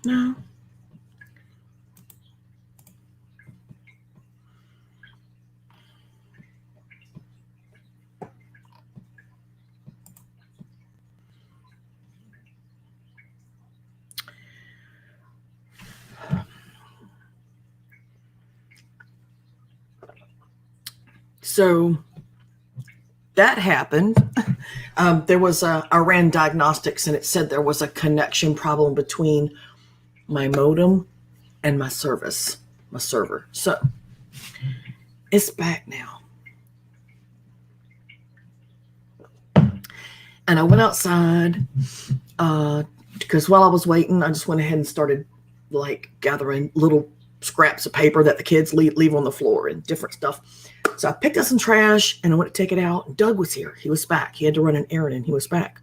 No. So that happened. There was I ran diagnostics and it said there was a connection problem between my modem and my server. So it's back now. And I went outside because while I was waiting, I just went ahead and started like gathering little scraps of paper that the kids leave on the floor and different stuff. So I picked up some trash and I went to take it out. And Doug was here. He was back. He had to run an errand and he was back.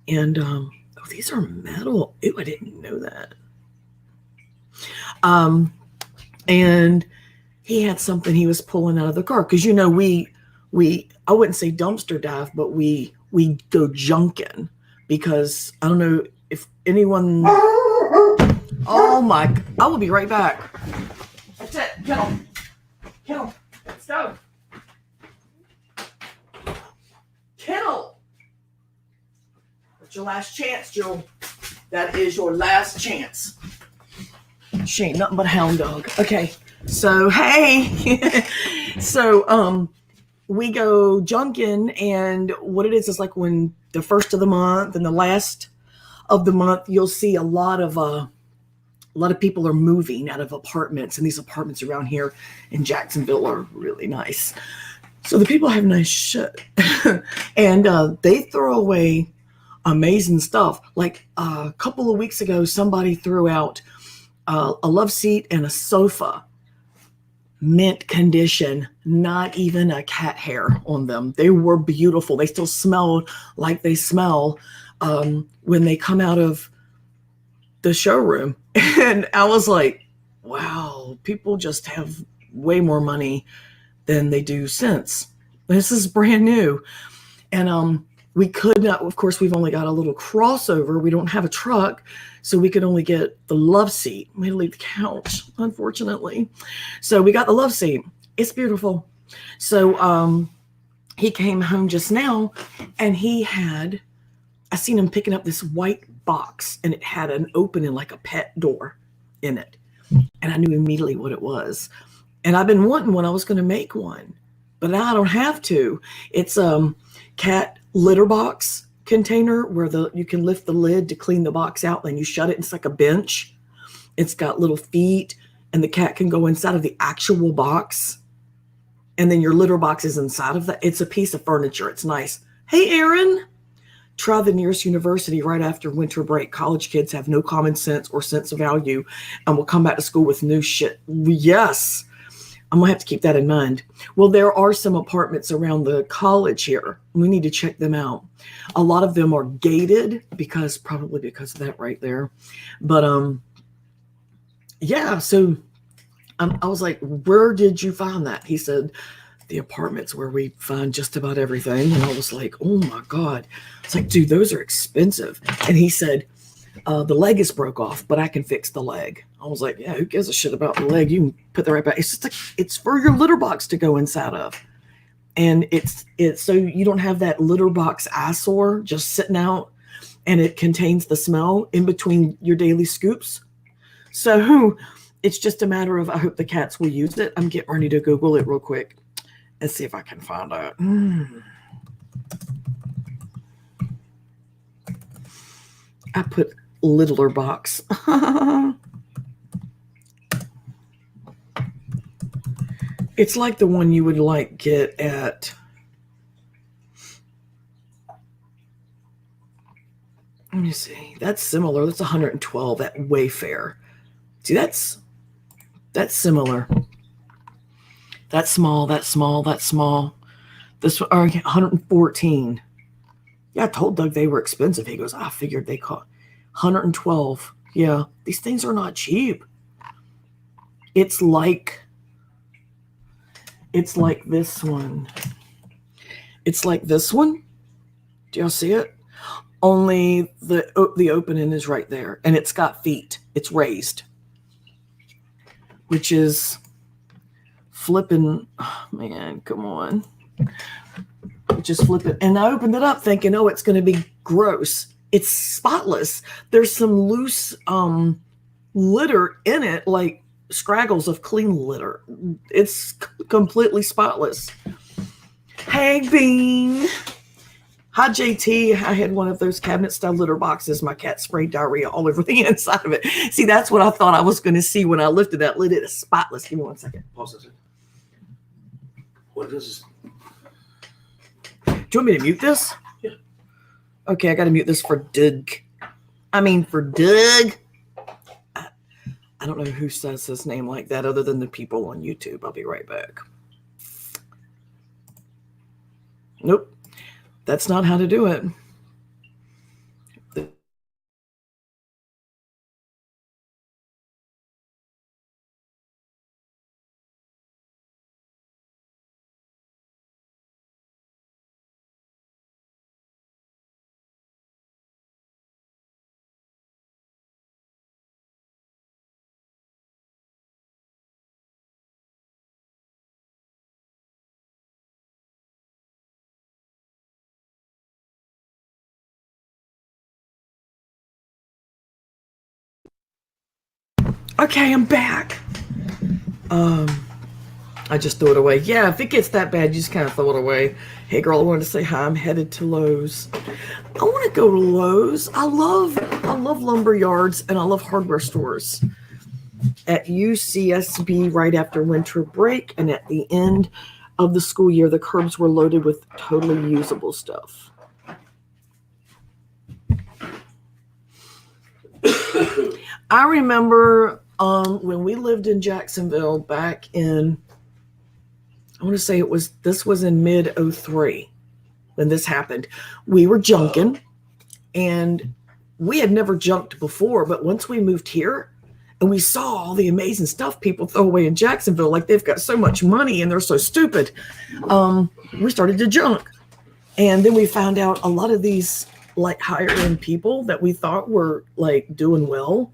And oh, these are metal. Ew, I didn't know that. And he had something he was pulling out of the car because we I wouldn't say dumpster dive, but we go junking because I don't know if anyone. Oh my! I will be right back. That's it. Kennel. Let's go. Kennel. That's your last chance, Jill. That is your last chance. She ain't nothing but a hound dog. Okay. So hey. So we go junking, and what it is like when the first of the month and the last of the month, you'll see a lot of people are moving out of apartments, and these apartments around here in Jacksonville are really nice. So the people have nice shit, and they throw away amazing stuff. Like a couple of weeks ago, somebody threw out a love seat and a sofa, mint condition, not even a cat hair on them. They were beautiful. They still smelled like they smell when they come out of the showroom. And I was like, wow, people just have way more money than they do sense. This is brand new. And we could not, of course, we've only got a little crossover. We don't have a truck, so we could only get the love seat. We had to leave the couch, unfortunately. So we got the love seat. It's beautiful. So he came home just now, and I seen him picking up this white box, and it had an opening like a pet door in it. And I knew immediately what it was. And I've been wanting one. I was going to make one, but now I don't have to. It's cat litter box container where you can lift the lid to clean the box out, and you shut it. It's like a bench. It's got little feet, and the cat can go inside of the actual box, and then your litter box is inside of that. It's a piece of furniture. It's nice. Hey, Aaron. Try the nearest university right after winter break. College kids have no common sense or sense of value and will come back to school with new shit. Yes. I'm going to have to keep that in mind. Well, there are some apartments around the college here. We need to check them out. A lot of them are gated probably because of that right there. But yeah, so I was like, where did you find that? He said, the apartments where we find just about everything. And I was like, oh my God. It's like, dude, those are expensive. And he said, the leg is broke off, but I can fix the leg. I was like, yeah, who gives a shit about the leg? You can put that right back. It's just like, it's for your litter box to go inside of. And it's so you don't have that litter box eyesore just sitting out, and it contains the smell in between your daily scoops. So it's just a matter of, I hope the cats will use it. I'm getting ready to Google it real quick and see if I can find out. I put littler box. It's like the one you would like get at let me see. That's similar. That's 112 at Wayfair. See, that's similar. That's small, that's small, that's small. This 114. Yeah, I told Doug they were expensive. He goes, I figured they cost 112. Yeah, these things are not cheap. It's like this one. It's like this one. Do y'all see it? only the opening is right there, and it's got feet. It's raised, which is flipping. Oh, man, come on. Just flip it. And I opened it up thinking, oh, it's going to be gross. It's spotless. There's some loose litter in it, like scraggles of clean litter. It's completely spotless. Hey, Bean. Hi, JT. I had one of those cabinet-style litter boxes. My cat sprayed diarrhea all over the inside of it. See, that's what I thought I was going to see when I lifted that lid. It is spotless. Give me 1 second. Pause it. What is this? Do you want me to mute this? Yeah. Okay, I got to mute this for Doug. For Doug. I don't know who says his name like that other than the people on YouTube. I'll be right back. Nope. That's not how to do it. Okay, I'm back. I just threw it away. Yeah, if it gets that bad, you just kind of throw it away. Hey, girl, I wanted to say hi. I'm headed to Lowe's. I want to go to Lowe's. I love lumber yards and I love hardware stores. At UCSB right after winter break and at the end of the school year, the curbs were loaded with totally usable stuff. I remember when we lived in Jacksonville back in, I want to say this was in mid 03 when this happened. We were junking and we had never junked before, but once we moved here and we saw all the amazing stuff people throw away in Jacksonville, like they've got so much money and they're so stupid, we started to junk. And then we found out a lot of these like higher end people that we thought were like doing well,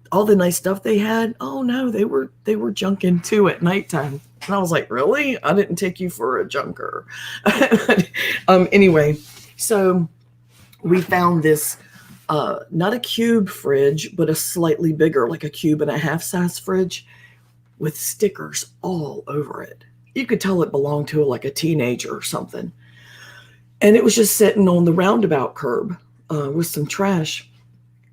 all the nice stuff they had, oh no, they were junking too at nighttime. And I was like, really? I didn't take you for a junker. Anyway, so we found this, not a cube fridge, but a slightly bigger, like a cube and a half size fridge with stickers all over it. You could tell it belonged to like a teenager or something. And it was just sitting on the roundabout curb with some trash.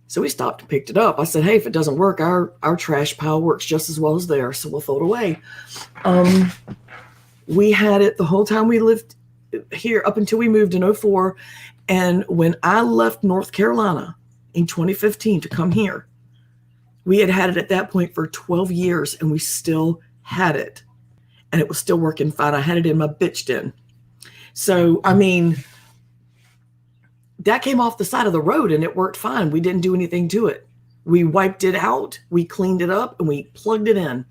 So we stopped and picked it up. I said, hey, if it doesn't work, our trash pile works just as well as theirs, so we'll throw it away. We had it the whole time we lived here up until we moved in 04. And when I left North Carolina in 2015 to come here, we had it at that point for 12 years, and we still had it. And it was still working fine. I had it in my bitch den. So, that came off the side of the road and it worked fine. We didn't do anything to it. We wiped it out, we cleaned it up, and we plugged it in.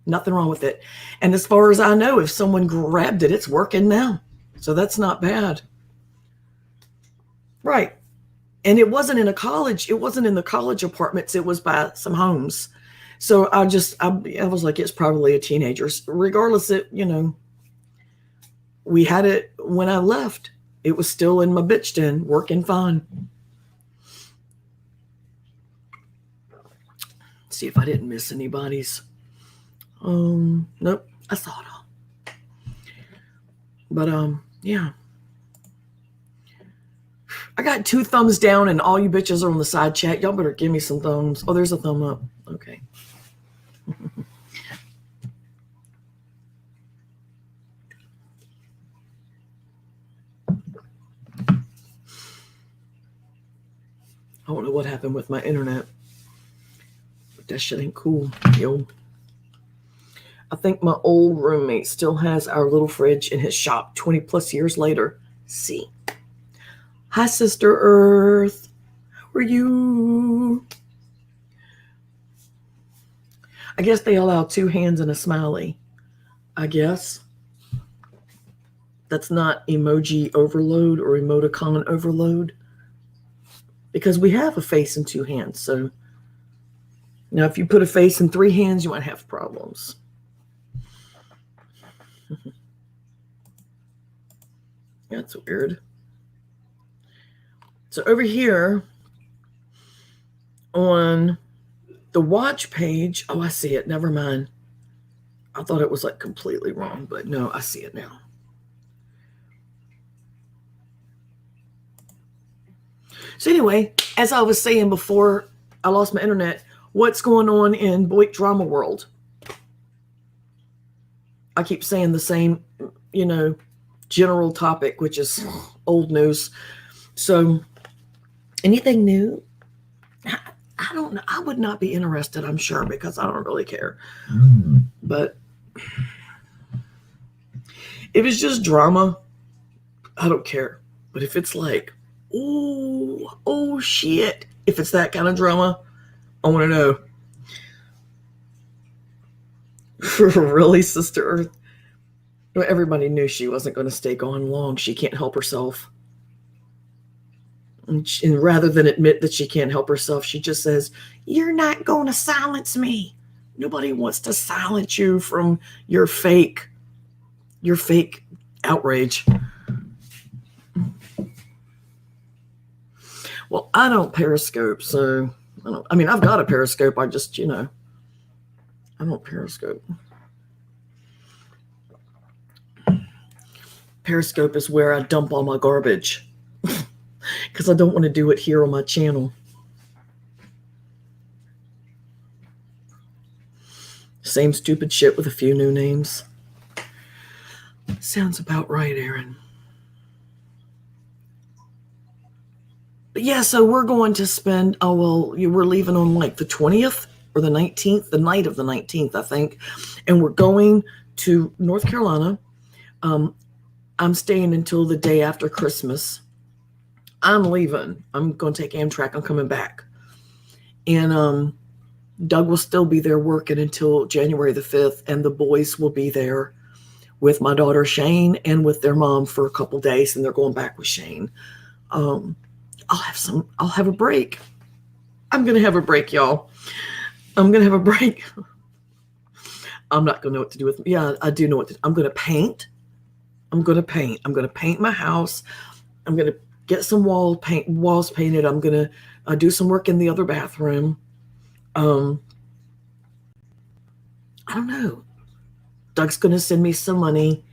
Nothing wrong with it. And as far as I know, if someone grabbed it, it's working now. So that's not bad. Right. And it wasn't in a college. It wasn't in the college apartments. It was by some homes. So I was like, it's probably a teenager's. Regardless, we had it when I left. It was still in my bitch den, working fine. Let's see if I didn't miss anybody's. Nope, I saw it all. But yeah. I got 2 thumbs down, and all you bitches are on the side chat. Y'all better give me some thumbs. Oh, there's a thumb up. Okay. I don't know what happened with my internet, but that shit ain't cool, yo. I think my old roommate still has our little fridge in his shop 20 plus years later. See. Hi, Sister Earth. How are you? I guess they allow 2 hands and a smiley. I guess. That's not emoji overload or emoticon overload. because we have a face in 2 hands. So now if you put a face in 3 hands, you might have problems. That's weird. So over here on the watch page, oh, I see it. Never mind. I thought it was like completely wrong, but no, I see it now. So anyway, as I was saying before I lost my internet, what's going on in Boy Drama World? I keep saying the same, general topic, which is old news. So anything new? I don't know. I would not be interested, I'm sure, because I don't really care. But if it's just drama, I don't care. But if it's like, oh shit, if it's that kind of drama, I want to know. Really, Sister Earth? Well, everybody knew she wasn't going to stay gone long. She can't help herself. And rather than admit that she can't help herself, she just says, "You're not going to silence me." Nobody wants to silence you from your fake outrage. Well, I don't Periscope, so I've got a Periscope. I just, I don't Periscope. Periscope is where I dump all my garbage because I don't want to do it here on my channel. Same stupid shit with a few new names. Sounds about right, Aaron. But yeah, so we're going to spend, we're leaving on like the 20th or the 19th, the night of the 19th, I think. And we're going to North Carolina. I'm staying until the day after Christmas. I'm leaving. I'm going to take Amtrak. I'm coming back. And Doug will still be there working until January the 5th. And the boys will be there with my daughter Shane and with their mom for a couple days. And they're going back with Shane. I'll have a break. I'm going to have a break, y'all. I'm going to have a break. I'm not going to know what to do with, I do know what to do. I'm going to paint. I'm going to paint my house. I'm going to get some walls painted. I'm going to do some work in the other bathroom. I don't know. Doug's going to send me some money.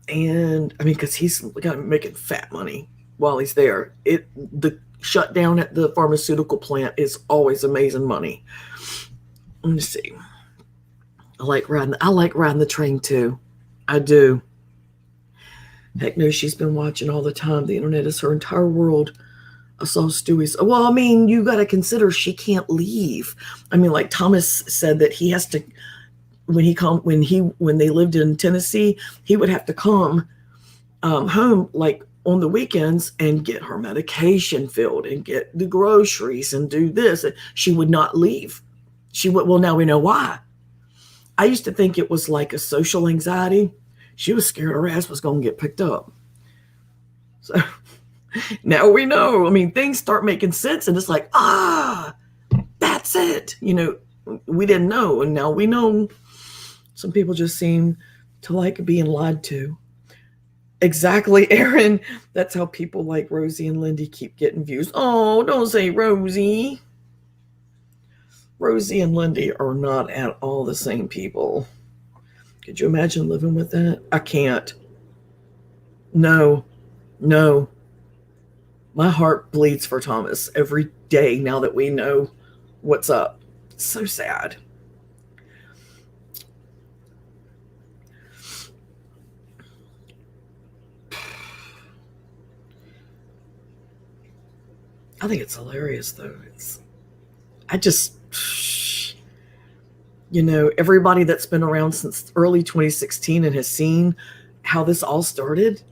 And because he's making fat money while he's there. The shutdown at the pharmaceutical plant is always amazing money. Let me see. I like riding the train too. I do. Heck no, she's been watching all the time. The internet is her entire world. I saw Stewie's. Well, you got to consider she can't leave. Like Thomas said that he has to, when they lived in Tennessee, he would have to come home like on the weekends and get her medication filled and get the groceries and do this. She would not leave. Well, now we know why. I used to think it was like a social anxiety. She was scared her ass was going to get picked up. So now we know. Things start making sense and it's like, that's it. We didn't know. And now we know. Some people just seem to like being lied to. Exactly, Aaron. That's how people like Rosie and Lindy keep getting views. Oh, don't say Rosie. Rosie and Lindy are not at all the same people. Could you imagine living with that? I can't. No. My heart bleeds for Thomas every day now that we know what's up. It's so sad. I think it's hilarious, though. Everybody that's been around since early 2016 and has seen how this all started,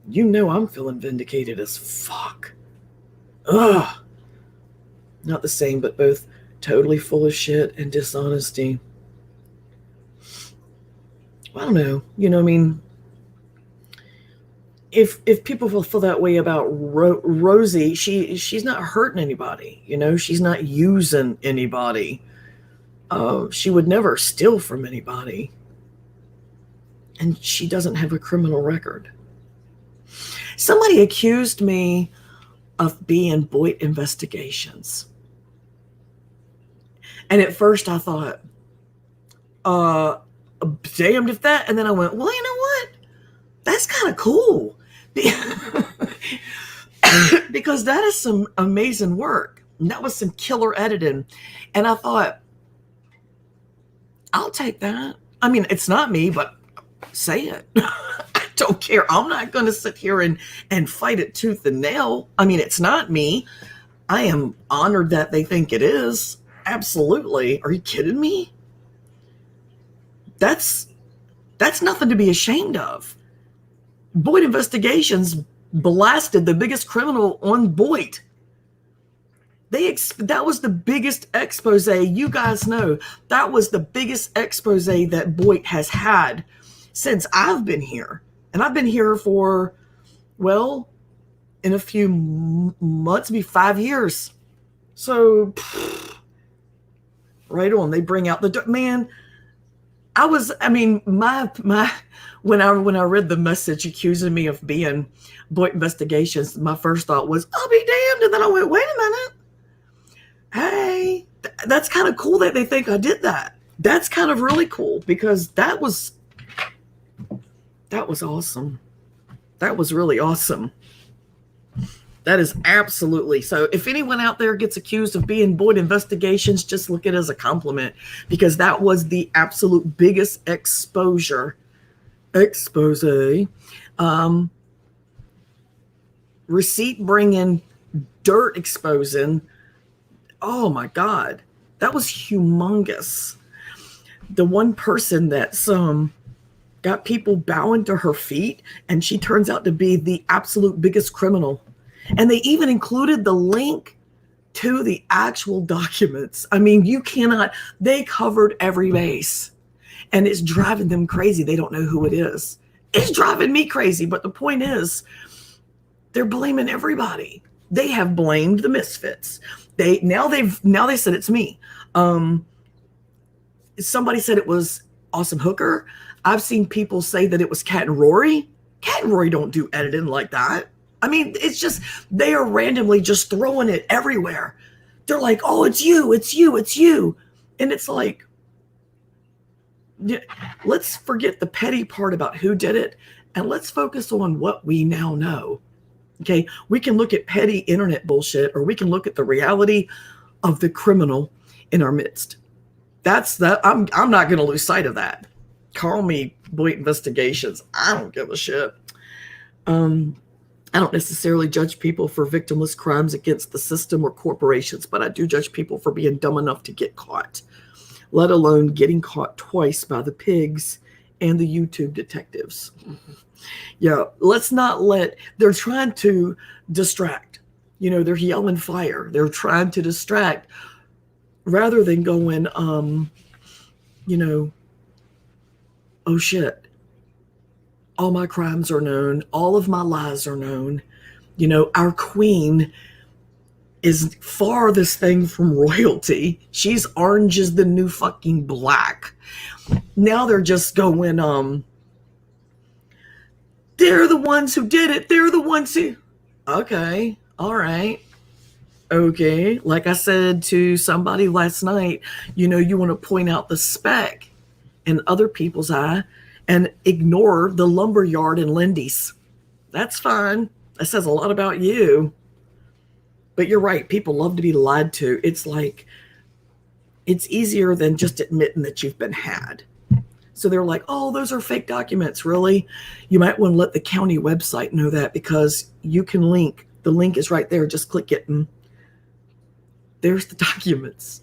I'm feeling vindicated as fuck. Ugh. Not the same, but both totally full of shit and dishonesty. I don't know. if people feel that way about Rosie, she's not hurting anybody. She's not using anybody. She would never steal from anybody, and she doesn't have a criminal record. Somebody accused me of being Boyd Investigations, and at first I thought, damned if that. And then I went, well, you know what? That's kind of cool. Because that is some amazing work. And that was some killer editing. And I thought, I'll take that. I mean, it's not me, but say it. I don't care. I'm not going to sit here and fight it tooth and nail. I mean, it's not me. I am honored that they think it is. Absolutely. Are you kidding me? That's nothing to be ashamed of. Boyd Investigations blasted the biggest criminal on Boyd. That was the biggest expose. You guys know that was the biggest expose that Boyd has had since I've been here. And I've been here for, well, in a few months, maybe 5 years. So, right on. They bring out the man. When I read the message accusing me of being Boyd Investigations, my first thought was, I'll be damned. And then I went, wait a minute. Hey, that's kind of cool that they think I did that. That's kind of really cool, because that was awesome. That was really awesome. That is absolutely. So if anyone out there gets accused of being Boyd Investigations, just look at it as a compliment, because that was the absolute biggest expose. Receipt bringing, dirt exposing. Oh my God, that was humongous. The one person that got people bowing to her feet, and she turns out to be the absolute biggest criminal. And they even included the link to the actual documents. I mean, they covered every base, and it's driving them crazy. They don't know who it is. It's driving me crazy. But the point is, they're blaming everybody. They have blamed the misfits. They said it's me. Somebody said it was Awesome Hooker. I've seen people say that it was Cat and Rory. Cat and Rory don't do editing like that. I mean, it's just, they are randomly just throwing it everywhere. They're like, oh, it's you, it's you, it's you. And it's like, let's forget the petty part about who did it, and let's focus on what we now know. Okay, we can look at petty internet bullshit, or we can look at the reality of the criminal in our midst. That's that. I'm not going to lose sight of that. Call me Boyd Investigations. I don't give a shit. I don't necessarily judge people for victimless crimes against the system or corporations, but I do judge people for being dumb enough to get caught, let alone getting caught twice by the pigs and the YouTube detectives. Yeah, let's not they're trying to distract. They're yelling fire. They're trying to distract rather than going, oh shit. All my crimes are known. All of my lies are known. Our queen is farthest thing from royalty. She's orange is the new fucking black. Now they're just going, they're the ones who did it. They're the ones who, okay, all right. Okay. Like I said to somebody last night, you want to point out the speck in other people's eye and ignore the lumberyard in Lindy's. That's fine. That says a lot about you. But you're right. People love to be lied to. It's like, it's easier than just admitting that you've been had. So they're like, oh, those are fake documents. Really? You might want to let the county website know that, because you can link. The link is right there. Just click it and there's the documents.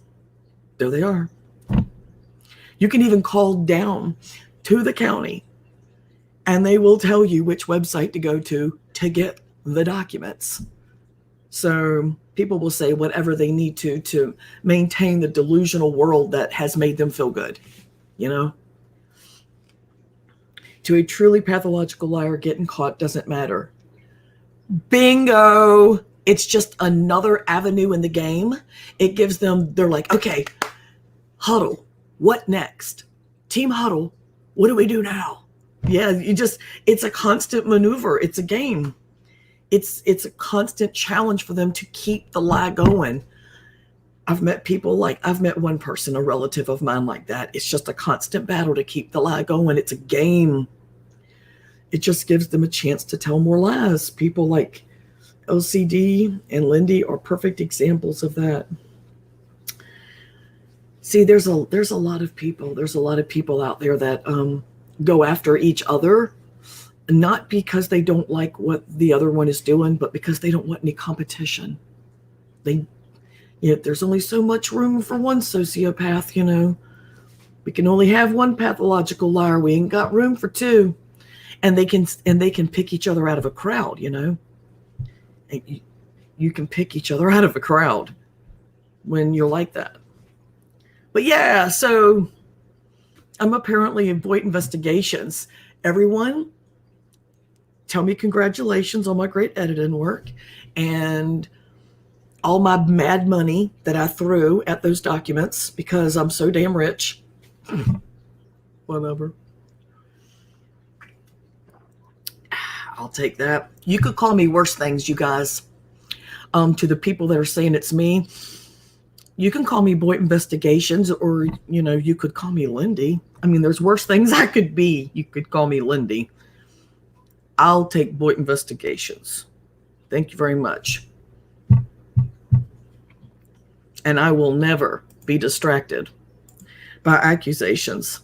There they are. You can even call down to the county and they will tell you which website to go to get the documents. So people will say whatever they need to maintain the delusional world that has made them feel good. To a truly pathological liar, getting caught doesn't matter. Bingo! It's just another avenue in the game. It gives them, they're like, okay, huddle. What next? Team huddle. What do we do now? Yeah, it's a constant maneuver. It's a game. It's a constant challenge for them to keep the lie going. I've met one person, a relative of mine like that. It's just a constant battle to keep the lie going. It's a game. It just gives them a chance to tell more lies. People like LCD and Lindy are perfect examples of that. See, there's a lot of people. There's a lot of people out there that go after each other, not because they don't like what the other one is doing, but because they don't want any competition. There's only so much room for one sociopath, We can only have one pathological liar. We ain't got room for two. And they can pick each other out of a crowd, And you can pick each other out of a crowd when you're like that. But yeah, so I'm apparently in Boyd Investigations. Everyone, tell me congratulations on my great editing work and all my mad money that I threw at those documents because I'm so damn rich. Whatever. I'll take that. You could call me worse things, you guys. To the people that are saying it's me, you can call me Boyd Investigations, or you could call me Lindy. I mean, there's worse things I could be. You could call me Lindy. I'll take Boyd Investigations. Thank you very much. And I will never be distracted by accusations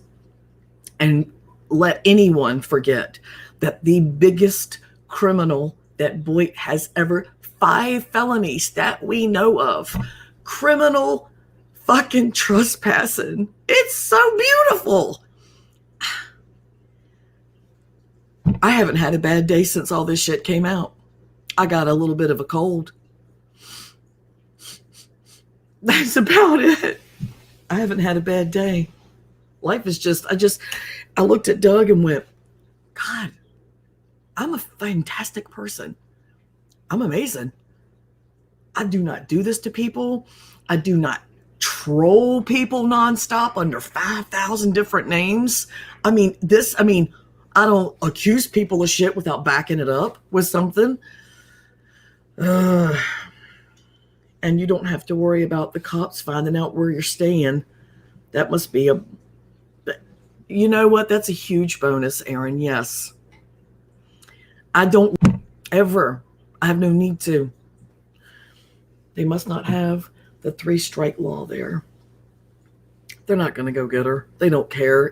and let anyone forget that the biggest criminal that Boyd has ever, 5 felonies that we know of, criminal fucking trespassing. It's so beautiful. I haven't had a bad day since all this shit came out. I got a little bit of a cold. That's about it. I haven't had a bad day. Life is just, I looked at Doug and went, God, I'm a fantastic person. I'm amazing. I do not do this to people. I do not troll people nonstop under 5,000 different names. I don't accuse people of shit without backing it up with something. And you don't have to worry about the cops finding out where you're staying. That must be you know what? That's a huge bonus, Aaron. Yes. I don't ever. I have no need to. They must not have the 3-strike law there. They're not going to go get her. They don't care.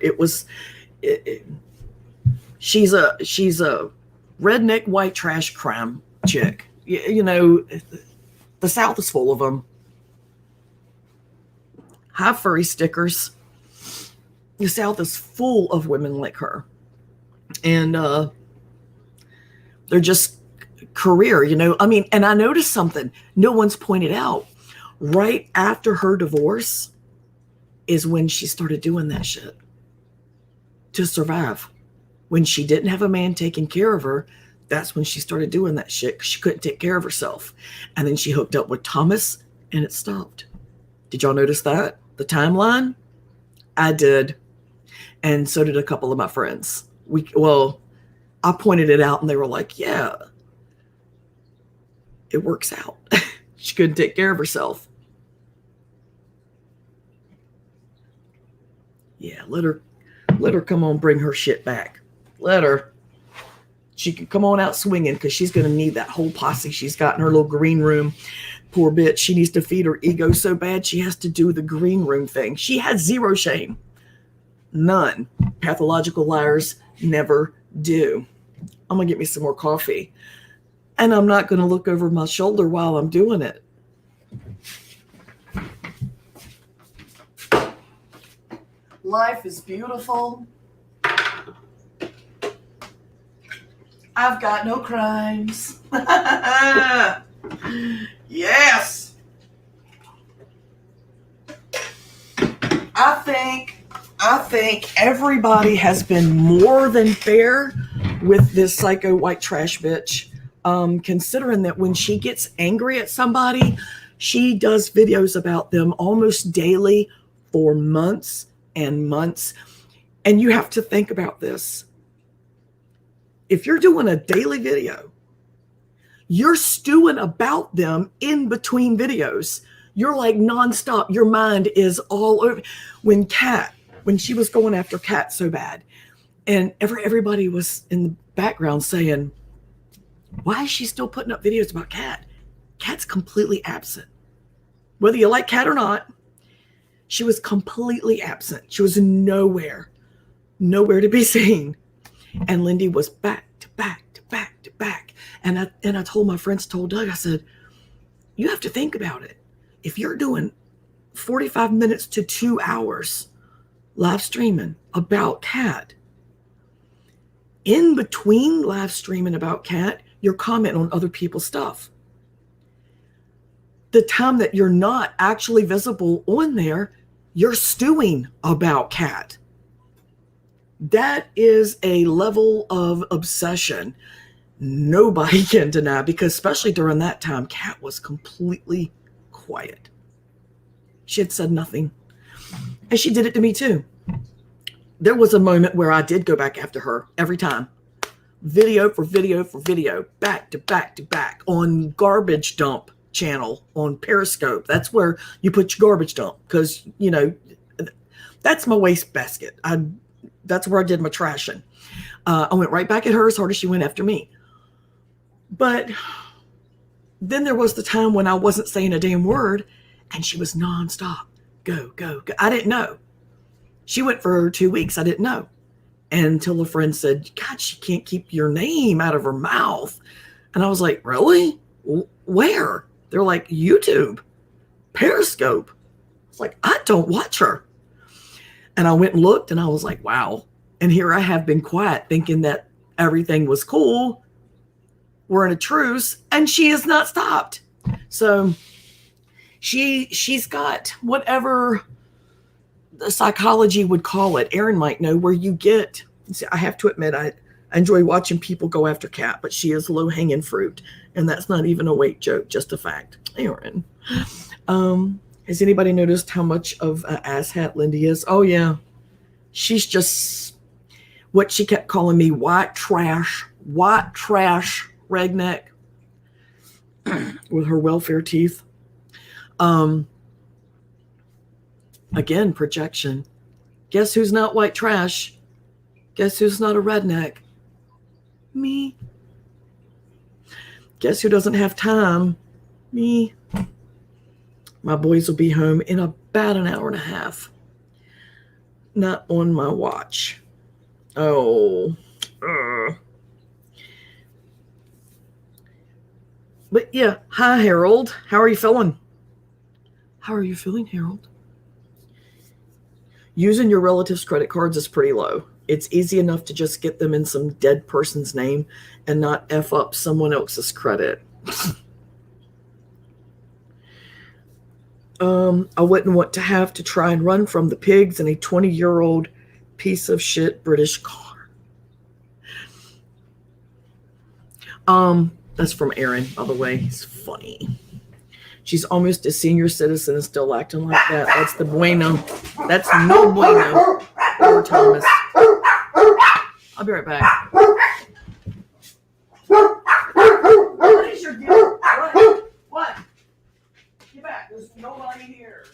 She's a redneck white trash crime chick. The South is full of them. High furry stickers. The South is full of women like her. And they're just career, and I noticed something no one's pointed out. Right after her divorce is when she started doing that shit to survive. When she didn't have a man taking care of her, that's when she started doing that shit because she couldn't take care of herself. And then she hooked up with Thomas and it stopped. Did y'all notice that? The timeline? I did. And so did a couple of my friends. I pointed it out and they were like, yeah, it works out. She couldn't take care of herself. Yeah, let her come on, bring her shit back. Let her. She can come on out swinging because she's going to need that whole posse she's got in her little green room. Poor bitch. She needs to feed her ego so bad she has to do the green room thing. She has zero shame. None. Pathological liars never do. I'm going to get me some more coffee. And I'm not going to look over my shoulder while I'm doing it. Life is beautiful. I've got no crimes. Yes. I think I think everybody has been more than fair with this psycho white trash bitch. Considering that when she gets angry at somebody, she does videos about them almost daily for months and months. And you have to think about this. If you're doing a daily video, you're stewing about them in between videos. You're like nonstop. Your mind is all over. When she was going after Kat so bad, and everybody was in the background saying, why is she still putting up videos about Kat? Kat's completely absent. Whether you like Kat or not, she was completely absent. She was nowhere to be seen. And Lindy was back to back to back to back. And I told my friends, told Doug, I said, you have to think about it. If you're doing 45 minutes to 2 hours live streaming about Kat, in between live streaming about Kat, you're commenting on other people's stuff. The time that you're not actually visible on there, you're stewing about Kat. That is a level of obsession nobody can deny, because especially during that time, Kat was completely quiet. She had said nothing. And she did it to me too. There was a moment where I did go back after her every time. Video for video for video, back to back to back, on Garbage Dump channel on Periscope. That's where you put your garbage dump, because, you know, that's my waste basket. That's where I did my trashing. I went right back at her as hard as she went after me. But then there was the time when I wasn't saying a damn word, and she was nonstop. Go, go, go. I didn't know. She went for 2 weeks. I didn't know. Until a friend said, God, she can't keep your name out of her mouth. And I was like, really? Where? They're like, YouTube, Periscope. It's like, I don't watch her. And I went and looked, and I was like, wow. And here I have been quiet, thinking that everything was cool. We're in a truce, and she has not stopped. So she's got whatever the psychology would call it. Aaron might know, where you get, see, I have to admit, I enjoy watching people go after Kat, but she is low-hanging fruit. And that's not even a weight joke, just a fact. Aaron. Has anybody noticed how much of an asshat Lindy is? Oh, yeah. She's just what she kept calling me, white trash redneck with her welfare teeth. Again, projection. Guess who's not white trash? Guess who's not a redneck? Me. Guess who doesn't have time? Me. My boys will be home in about an hour and a half. Not on my watch. Oh. But yeah, hi, Harold. How are you feeling? How are you feeling, Harold? Using your relatives' credit cards is pretty low. It's easy enough to just get them in some dead person's name and not F up someone else's credit. I wouldn't want to have to try and run from the pigs in a 20-year-old piece of shit British car. That's from Aaron, by the way. He's funny. She's almost a senior citizen and still acting like that. That's the bueno. That's no bueno. Poor Thomas. I'll be right back. What is your deal? What? Get back. There's nobody here.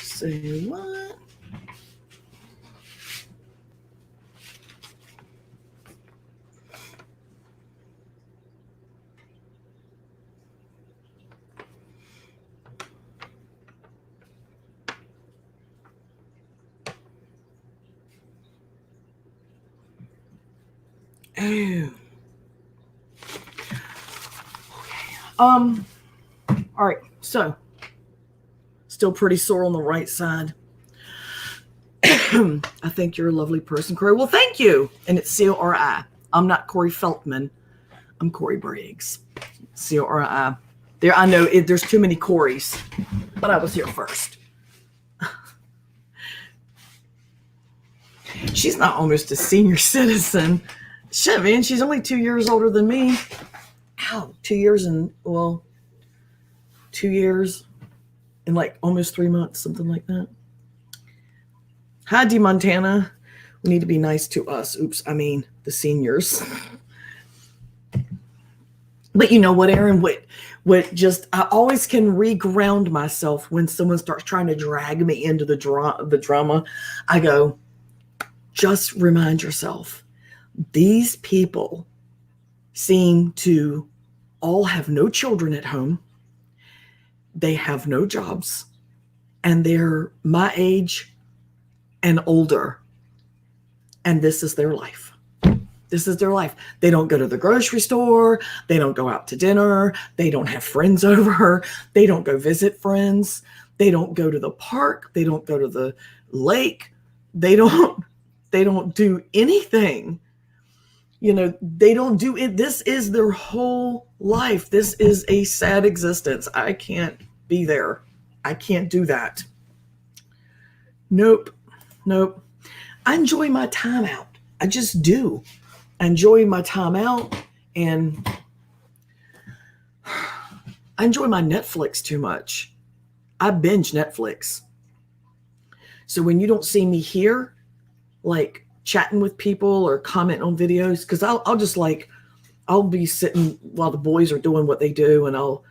Say what? Oh. Okay. All right. So let's Still pretty sore on the right side. I think you're a lovely person, Corey. Well, thank you. And it's Cori. I'm not Corey Feltman. I'm Corey Briggs. Cori. There, I know there's too many Corys, but I was here first. She's not almost a senior citizen. Shit, man, she's only 2 years older than me. Ow, 2 years and, 2 years and like almost 3 months, something like that. Hi, D. Montana. We need to be nice to us. Oops, I mean the seniors. But you know what, Aaron? What just, I always can reground myself when someone starts trying to drag me into the drama. I go, just remind yourself, these people seem to all have no children at home. They have no jobs, and they're my age and older. And this is their life. This is their life. They don't go to the grocery store. They don't go out to dinner. They don't have friends over. They don't go visit friends. They don't go to the park. They don't go to the lake. They don't do anything. You know, they don't do it. This is their whole life. This is a sad existence. I can't be there. I can't do that. Nope. I enjoy my time out. I just do. I enjoy my time out, and I enjoy my Netflix too much. I binge Netflix. So when you don't see me here, like chatting with people or commenting on videos, because I'll be sitting while the boys are doing what they do, and I'll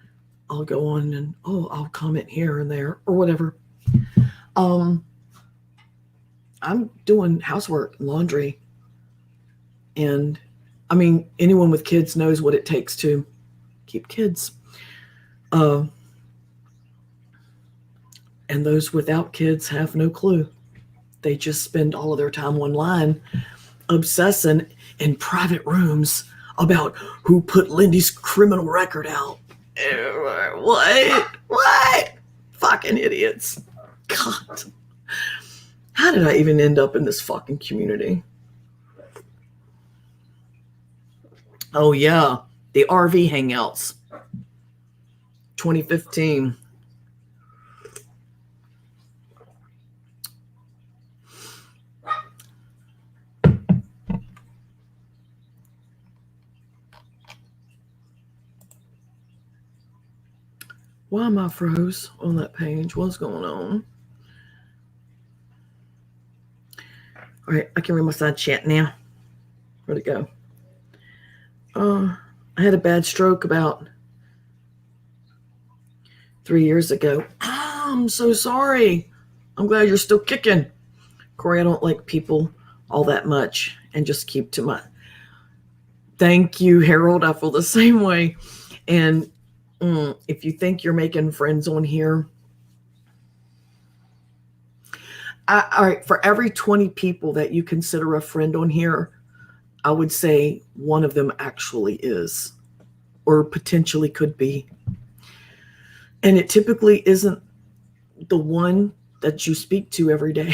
go on and I'll comment here and there or whatever. I'm doing housework, laundry. And I mean, anyone with kids knows what it takes to keep kids. And those without kids have no clue. They just spend all of their time online obsessing in private rooms about who put Lindy's criminal record out. What? Fucking idiots. God. How did I even end up in this fucking community? Oh, yeah. The RV hangouts. 2015. Why am I froze on that page? What's going on? All right, I can read my side chat now. Where'd it go? I had a bad stroke about 3 years ago. I'm so sorry. I'm glad you're still kicking. Corey, I don't like people all that much and just keep to my... Thank you, Harold. I feel the same way. And if you think you're making friends on here, all right, for every 20 people that you consider a friend on here, I would say one of them actually is, or potentially could be. And it typically isn't the one that you speak to every day.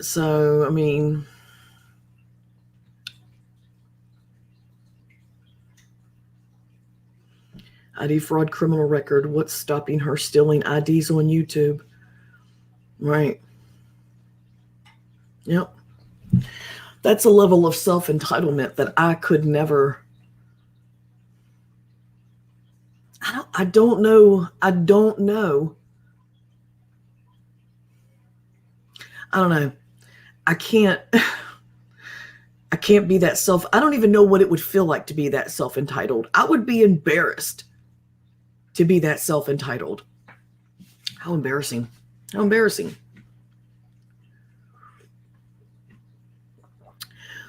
So, I mean, ID fraud criminal record. What's stopping her stealing IDs on YouTube? Right. Yep. That's a level of self-entitlement that I could never. I don't know. I don't know. I can't be that I don't even know what it would feel like to be that self-entitled. I would be embarrassed to be that self-entitled. How embarrassing. How embarrassing.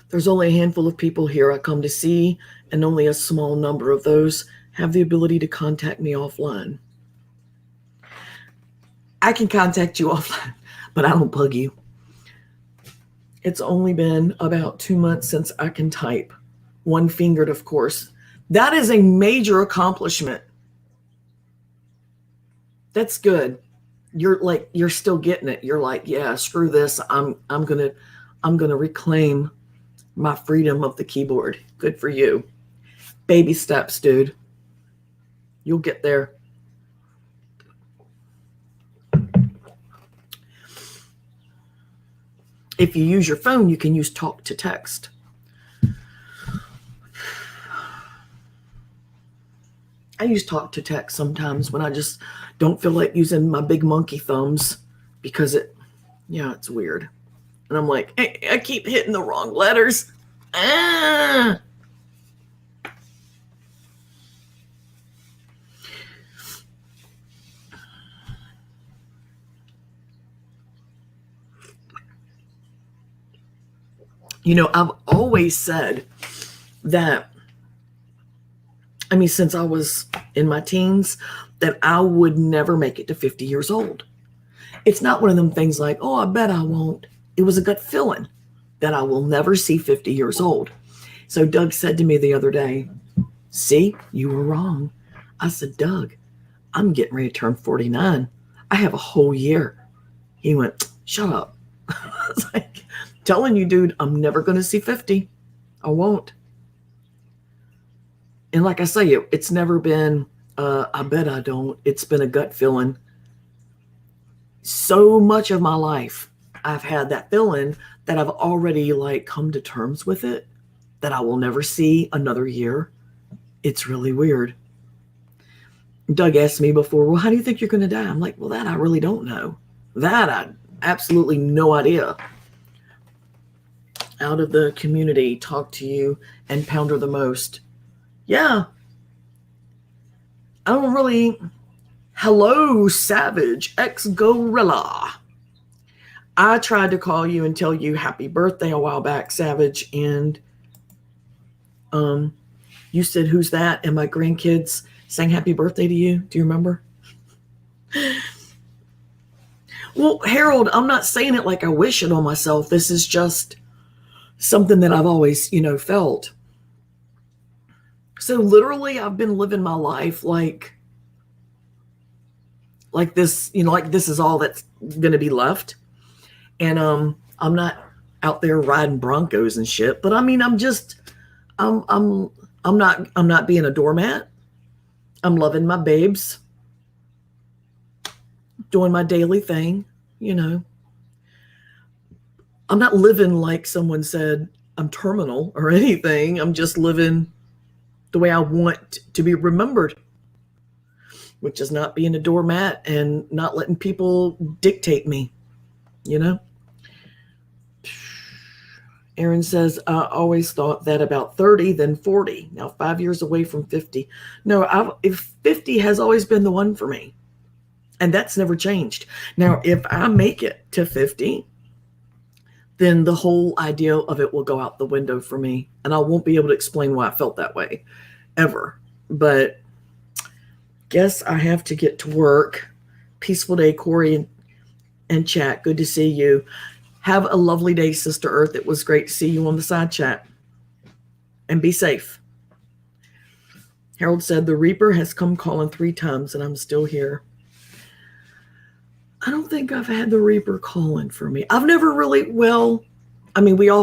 There's only a handful of people here I come to see, and only a small number of those have the ability to contact me offline. I can contact you offline, but I don't bug you. It's only been about 2 months since I can type. One-fingered, of course. That is a major accomplishment. That's good. You're still getting it. You're like, yeah, screw this. I'm gonna reclaim my freedom of the keyboard. Good for you. Baby steps, dude. You'll get there. If you use your phone, you can use talk to text. I use talk to text sometimes when I just don't feel like using my big monkey thumbs because it's weird. And I'm like, hey, I keep hitting the wrong letters. Ah. I've always said that, since I was in my teens, that I would never make it to 50 years old. It's not one of them things like, oh, I bet I won't. It was a gut feeling that I will never see 50 years old. So Doug said to me the other day, see, you were wrong. I said, Doug, I'm getting ready to turn 49. I have a whole year. He went, shut up. I was like, telling you, dude, I'm never going to see 50. I won't. And like I say, it's never been, I bet I don't. It's been a gut feeling. So much of my life, I've had that feeling that I've already come to terms with it, that I will never see another year. It's really weird. Doug asked me before, well, how do you think you're going to die? I'm like, well, that I really don't know. That I absolutely no idea. Out of the community, talk to you and pounder the most. Yeah. I don't really. Hello, Savage X Gorilla. I tried to call you and tell you happy birthday a while back, Savage, and you said, who's that? And my grandkids sang happy birthday to you. Do you remember? Well, Harold, I'm not saying it like I wish it on myself. This is just something that I've always, felt. So literally I've been living my life like this, like this is all that's going to be left. And I'm not out there riding Broncos and shit, but I'm not being a doormat. I'm loving my babes, doing my daily thing, I'm not living like someone said I'm terminal or anything. I'm just living the way I want to be remembered, which is not being a doormat and not letting people dictate me, Aaron says, I always thought that about 30, then 40. Now 5 years away from 50. No, if 50 has always been the one for me. And that's never changed. Now, if I make it to 50, then the whole idea of it will go out the window for me. And I won't be able to explain why I felt that way ever. But guess I have to get to work. Peaceful day, Corey and chat. Good to see you. Have a lovely day, Sister Earth. It was great to see you on the side chat. And be safe. Harold said, the Reaper has come calling 3 times and I'm still here. I don't think I've had the Reaper calling for me. I've never really, we all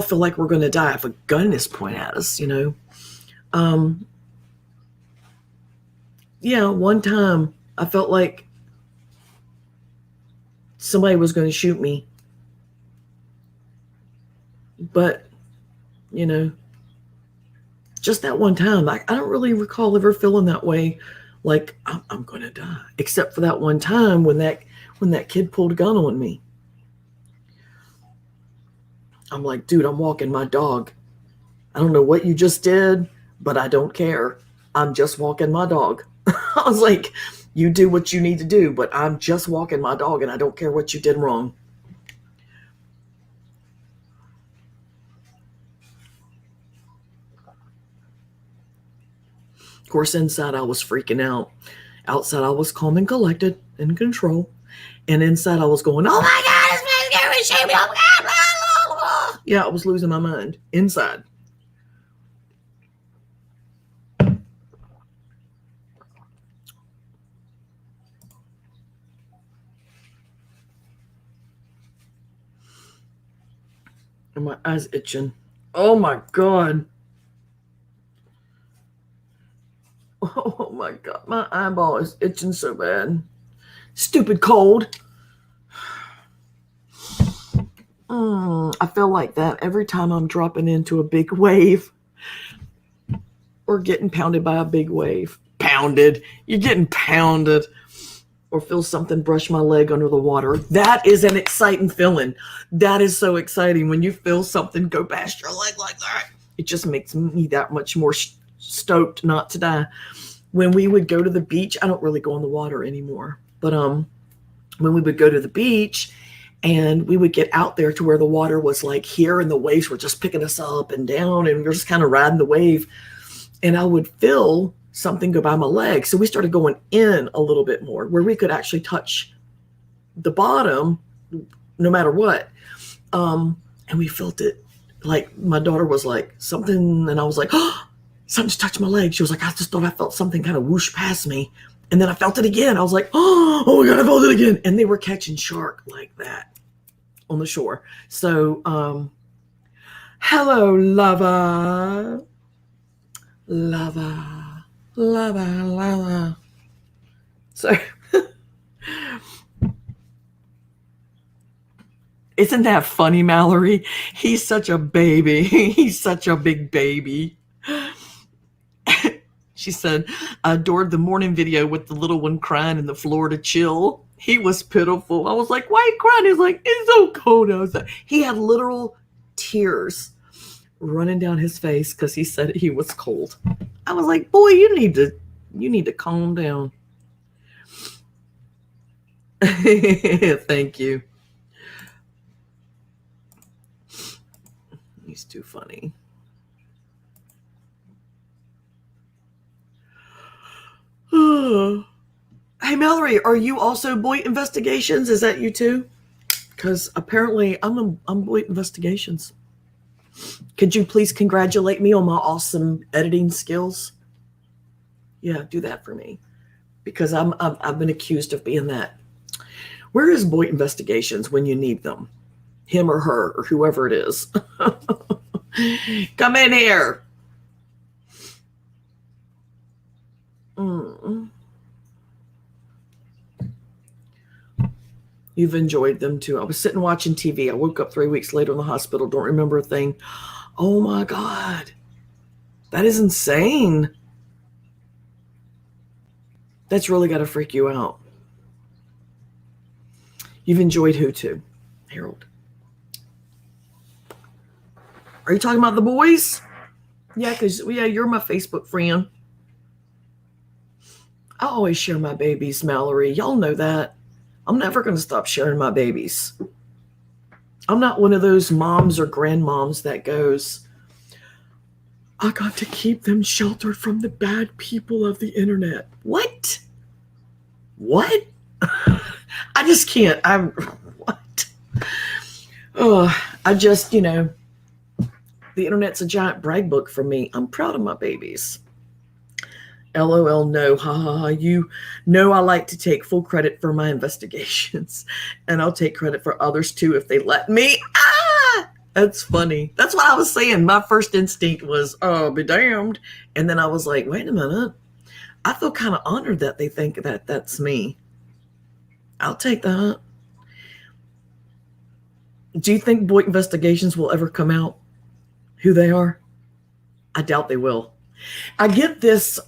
feel like we're going to die if a gun is pointed at us, one time I felt like somebody was going to shoot me. But, just that one time, I don't really recall ever feeling that way, like I'm going to die, except for that one time when that kid pulled a gun on me. I'm like, dude, I'm walking my dog. I don't know what you just did, but I don't care. I'm just walking my dog. I was like, you do what you need to do, but I'm just walking my dog and I don't care what you did wrong. Of course, inside I was freaking out. Outside I was calm and collected, in control. And inside I was going, oh my God, this man's going to shoot me. Oh my God. Yeah, I was losing my mind inside. And my eyes itching. Oh my God. Oh my God. My eyeball is itching so bad. Stupid cold. I feel like that every time I'm dropping into a big wave or getting pounded by a big wave. Pounded. You're getting pounded. Or feel something brush my leg under the water. That is an exciting feeling. That is so exciting when you feel something go past your leg like that. It just makes me that much more stoked not to die. When we would go to the beach, I don't really go in the water anymore, but when we would go to the beach and we would get out there to where the water was like here and the waves were just picking us up and down and we were just kind of riding the wave, and I would feel something go by my leg. So we started going in a little bit more where we could actually touch the bottom no matter what. And we felt it. Like my daughter was like something, and I was like, oh, something just touched my leg. She was like, I just thought I felt something kind of whoosh past me. And then I felt it again. I was like, oh my God, I felt it again. And they were catching shark like that on the shore. So, hello, lover. Lover. Lover, lover. So, isn't that funny, Mallory? He's such a baby. He's such a big baby. She said, I adored the morning video with the little one crying in the floor to chill. He was pitiful. I was like, why are you crying? He's like, it's so cold outside. He had literal tears running down his face because he said he was cold. I was like, boy, you need to calm down. Thank you. He's too funny. Hey, Mallory, are you also Boyd Investigations? Is that you too? Because apparently I'm Boyd Investigations. Could you please congratulate me on my awesome editing skills? Yeah, do that for me. Because I've been accused of being that. Where is Boyd Investigations when you need them? Him or her or whoever it is. Come in here. You've enjoyed them too. I was sitting watching TV. I woke up 3 weeks later in the hospital. Don't remember a thing. Oh my God. That is insane. That's really got to freak you out. You've enjoyed who too? Harold. Are you talking about the boys? Yeah, because you're my Facebook friend. I always share my babies, Mallory. Y'all know that. I'm never going to stop sharing my babies. I'm not one of those moms or grandmoms that goes, I got to keep them sheltered from the bad people of the internet. What? What? I just can't. What? Oh, I just, the internet's a giant brag book for me. I'm proud of my babies. LOL, no, ha ha ha. You know I like to take full credit for my investigations, and I'll take credit for others too if they let me. That's funny. That's what I was saying. My first instinct was, oh, be damned. And then I was like, wait a minute. I feel kind of honored that they think that that's me. I'll take that. Do you think Boyd Investigations will ever come out who they are? I doubt they will. I get this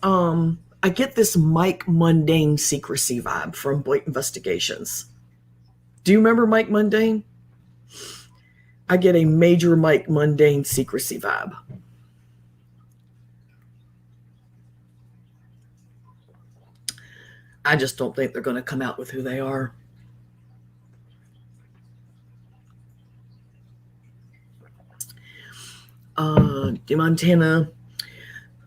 Mike Mundane secrecy vibe from Boyd Investigations. Do you remember Mike Mundane? I get a major Mike Mundane secrecy vibe. I just don't think they're going to come out with who they are. Montana.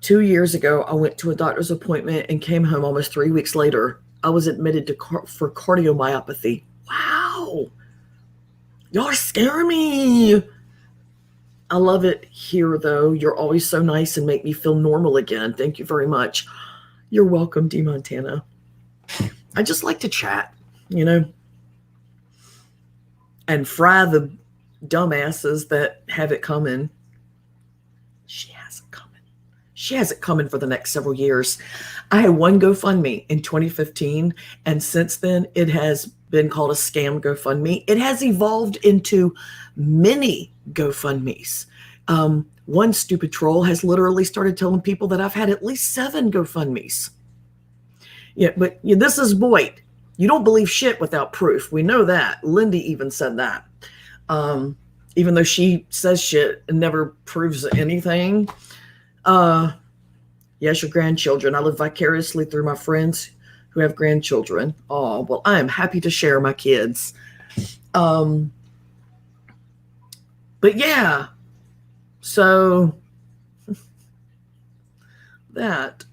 2 years ago, I went to a doctor's appointment and came home almost 3 weeks later. I was admitted for cardiomyopathy. Wow. Y'all are scaring me. I love it here, though. You're always so nice and make me feel normal again. Thank you very much. You're welcome, D. Montana. I just like to chat, and fry the dumbasses that have it coming. She has it coming. She has it coming for the next several years. I had one GoFundMe in 2015, and since then it has been called a scam GoFundMe. It has evolved into many GoFundMes. One stupid troll has literally started telling people that I've had at least 7 GoFundMes. Yeah, but this is Boyd. You don't believe shit without proof. We know that. Lindy even said that. Even though she says shit and never proves anything. Yes, your grandchildren. I live vicariously through my friends who have grandchildren. Oh, well, I am happy to share my kids. But yeah, so that.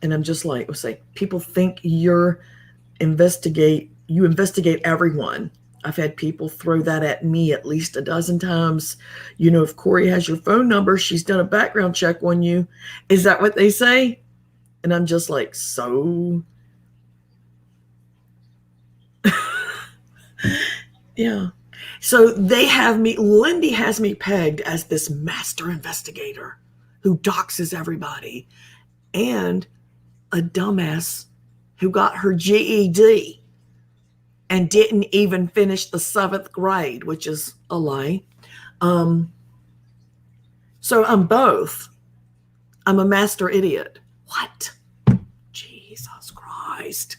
And I'm just like, let's say, people think you investigate everyone. I've had people throw that at me at least a dozen times. If Corey has your phone number, she's done a background check on you. Is that what they say? And I'm just like, so? Yeah. So they have me, Lindy has me pegged as this master investigator who doxes everybody, and a dumbass who got her GED and didn't even finish the 7th grade, which is a lie. So I'm both. I'm a master idiot. What? Jesus Christ.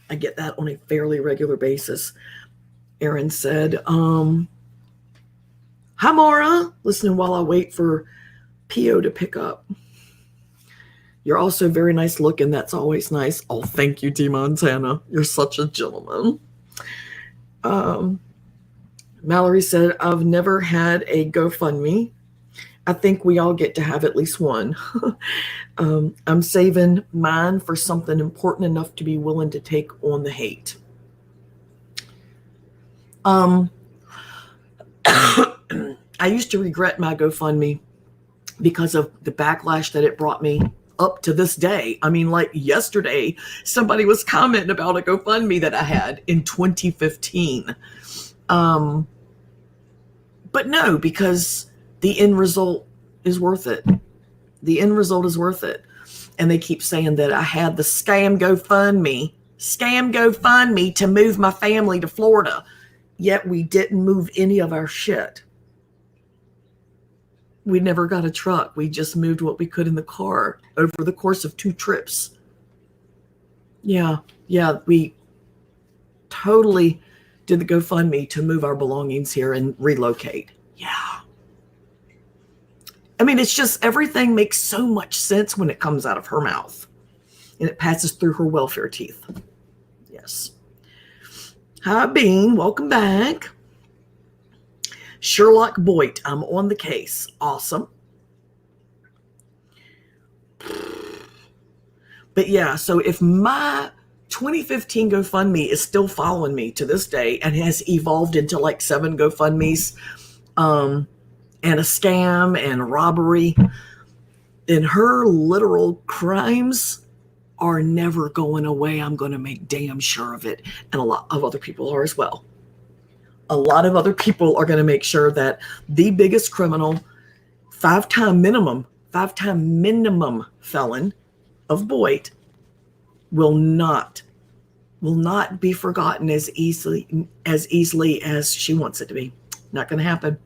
I get that on a fairly regular basis. Erin said, hi, Maura. Listening while I wait for P.O. to pick up. You're also very nice looking. That's always nice. Oh, thank you, D. Montana. You're such a gentleman. Mallory said, I've never had a GoFundMe. I think we all get to have at least one. I'm saving mine for something important enough to be willing to take on the hate. I used to regret my GoFundMe because of the backlash that it brought me up to this day. I mean, like yesterday, somebody was commenting about a GoFundMe that I had in 2015. But no, because the end result is worth it. The end result is worth it. And they keep saying that I had the scam GoFundMe to move my family to Florida. Yet we didn't move any of our shit. We never got a truck. We just moved what we could in the car over the course of 2 trips. Yeah, we totally did the GoFundMe to move our belongings here and relocate. Yeah. I mean, it's just everything makes so much sense when it comes out of her mouth. And it passes through her welfare teeth. Yes. Hi, Bean. Welcome back. Sherlock Boyd, I'm on the case. Awesome. But yeah, so if my 2015 GoFundMe is still following me to this day and has evolved into like 7 GoFundMes and a scam and robbery, then her literal crimes are never going away. I'm going to make damn sure of it. And a lot of other people are as well. A lot of other people are going to make sure that the biggest criminal, 5-time minimum felon of Boyd will not be forgotten as easily as she wants it to be. Not going to happen.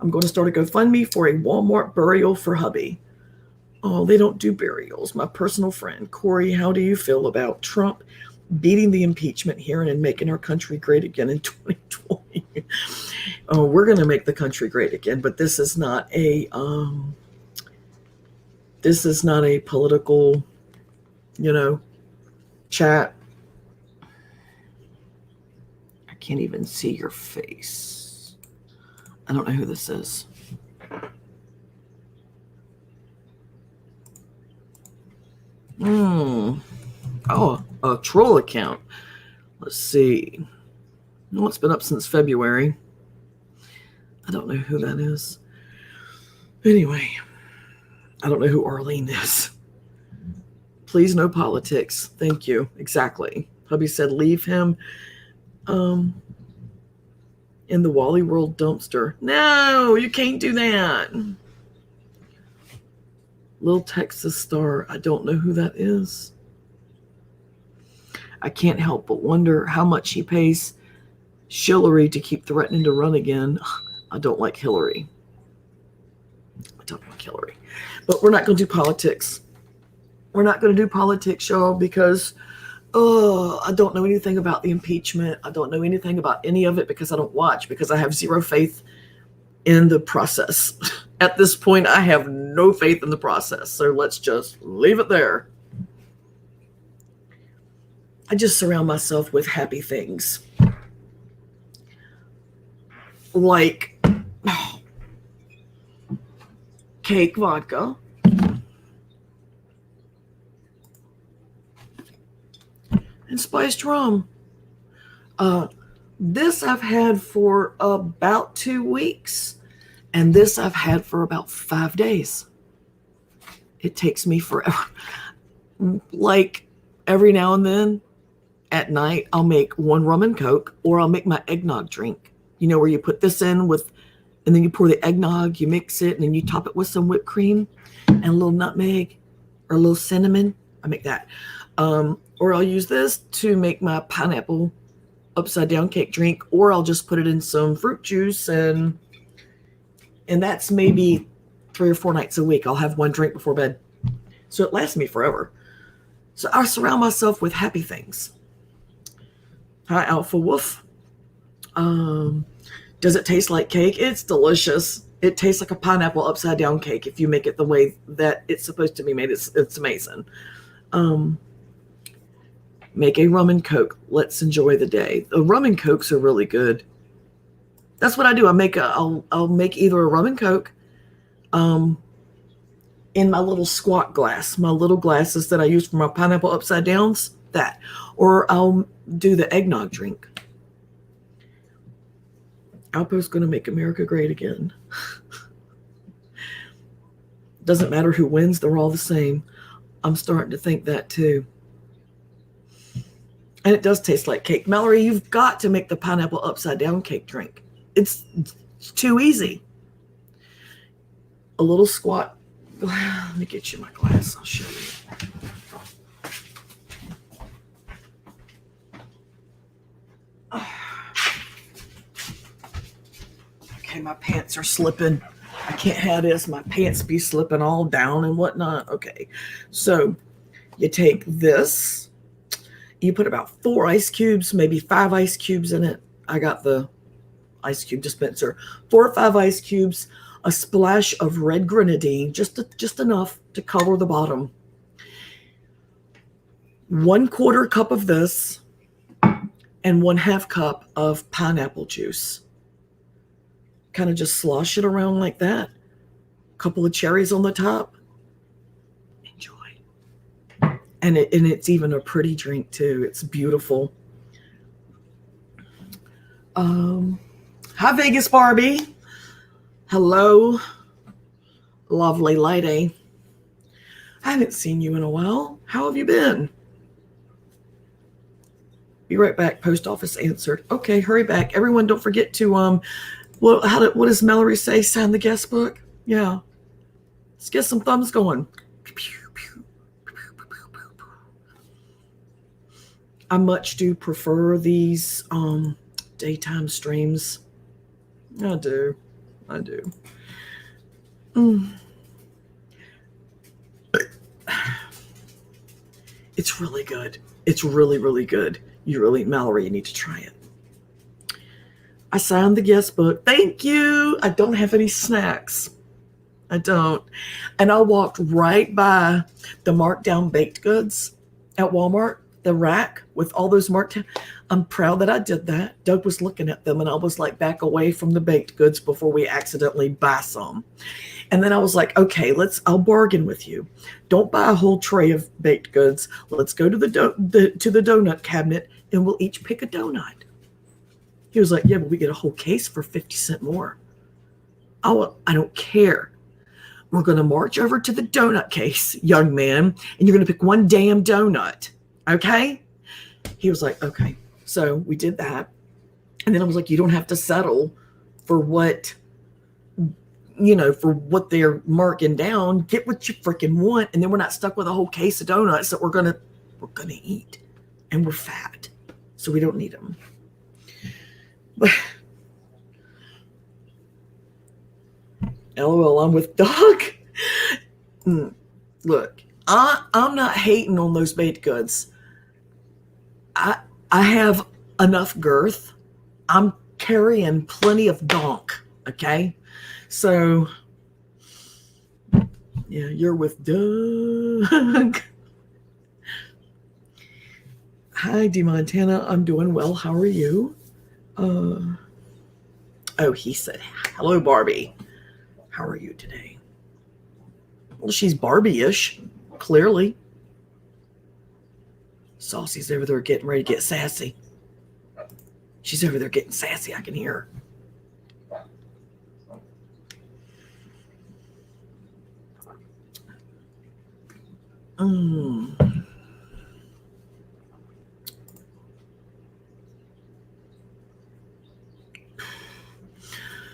I'm going to start a GoFundMe for a Walmart burial for hubby. Oh, they don't do burials. My personal friend, Corey, how do you feel about Trump beating the impeachment hearing and making our country great again in 2020? Oh, we're going to make the country great again, but this is not a political, chat. I can't even see your face. I don't know who this is. Oh, a troll account. Let's see. No, it's been up since February. I don't know who that is. Anyway, I don't know who Arlene is. Please, no politics. Thank you. Exactly. Hubby said leave him. in the Wally World dumpster. No, you can't do that. Little Texas Star. I don't know who that is. I can't help but wonder how much he pays Hillary to keep threatening to run again. I don't like Hillary. But we're not going to do politics. We're not going to do politics, y'all, because I don't know anything about the impeachment. I don't know anything about any of it because I don't watch, because I have zero faith in the process. At this point, I have no faith in the process. So let's just leave it there. I just surround myself with happy things. Like cake vodka. And spiced rum. This I've had for about 2 weeks. And this I've had for about 5 days. It takes me forever. Like every now and then at night, I'll make one rum and Coke, or I'll make my eggnog drink. You know, where you put this in with, and then you pour the eggnog, you mix it, and then you top it with some whipped cream and a little nutmeg or a little cinnamon. I make that. Or I'll use this to make my pineapple upside down cake drink, or I'll just put it in some fruit juice, and that's maybe 3 or 4 nights a week. I'll have one drink before bed. So it lasts me forever. So I surround myself with happy things. Hi, Alpha Wolf. Does it taste like cake? It's delicious. It tastes like a pineapple upside down cake if you make it the way that it's supposed to be made. It's amazing. Make a rum and Coke. Let's enjoy the day. The rum and Cokes are really good. That's what I do. I'll make either a rum and Coke in my little squat glass, my little glasses that I use for my pineapple upside downs, that. Or I'll do the eggnog drink. Alpo's going to make America great again. Doesn't matter who wins, they're all the same. I'm starting to think that too. And it does taste like cake. Mallory, you've got to make the pineapple upside down cake drink. It's too easy. A little squat. Let me get you my glass. I'll show you. Okay, my pants are slipping. I can't have this. My pants be slipping all down and whatnot. Okay, so you take this. You put about 4 ice cubes, maybe 5 ice cubes in it. I got the ice cube dispenser. 4 or 5 ice cubes, a splash of red grenadine, just enough to color the bottom. 1/4 cup of this, and 1/2 cup of pineapple juice. Kind of just slosh it around like that. A couple of cherries on the top. Enjoy. And it's even a pretty drink too. It's beautiful. Hi, Vegas Barbie. Hello, lovely lady. I haven't seen you in a while. How have you been? Be right back. Post office answered. Okay, hurry back. Everyone, don't forget to what does Mallory say? Sign the guest book. Yeah. Let's get some thumbs going. I much do prefer these daytime streams. I do. It's really good. It's really, really good. Mallory, you need to try it. I signed the guest book. Thank you. I don't have any snacks. I don't. And I walked right by the marked down baked goods at Walmart, the rack with all those marked down. I'm proud that I did that. Doug was looking at them and I was like, back away from the baked goods before we accidentally buy some. And then I was like, okay, I'll bargain with you. Don't buy a whole tray of baked goods. Let's go to the donut cabinet and we'll each pick a donut. He was like, yeah, but we get a whole case for 50 cents more. I don't care. We're going to march over to the donut case, young man, and you're going to pick one damn donut. Okay? He was like, okay. So we did that. And then I was like, you don't have to settle for what, for what they're marking down. Get what you freaking want. And then we're not stuck with a whole case of donuts that we're going to eat. And we're fat. So we don't need them. But LOL, I'm with Doug. Look, I'm not hating on those baked goods. I have enough girth. I'm carrying plenty of donk, okay? So, yeah, you're with Doug. Hi, D. Montana. I'm doing well. How are you? Oh, he said, hello, Barbie. How are you today? Well, she's Barbie-ish, clearly. Saucy's over there getting ready to get sassy. She's over there getting sassy. I can hear her.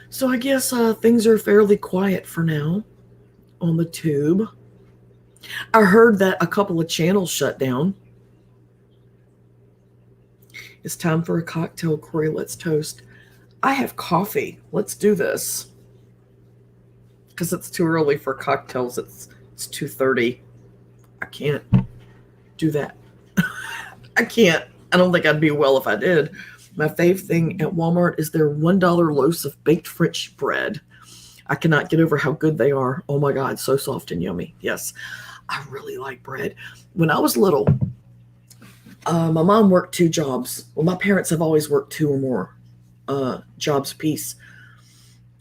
So I guess things are fairly quiet for now on the tube. I heard that a couple of channels shut down. It's time for a cocktail, Corey. Let's toast. I have coffee. Let's do this. Because it's too early for cocktails. It's 2:30. I can't do that. I can't. I don't think I'd be well if I did. My fave thing at Walmart is their $1 loaves of baked French bread. I cannot get over how good they are. Oh my God, so soft and yummy. Yes, I really like bread. When I was little, my mom worked 2 jobs. Well, my parents have always worked 2 or more jobs apiece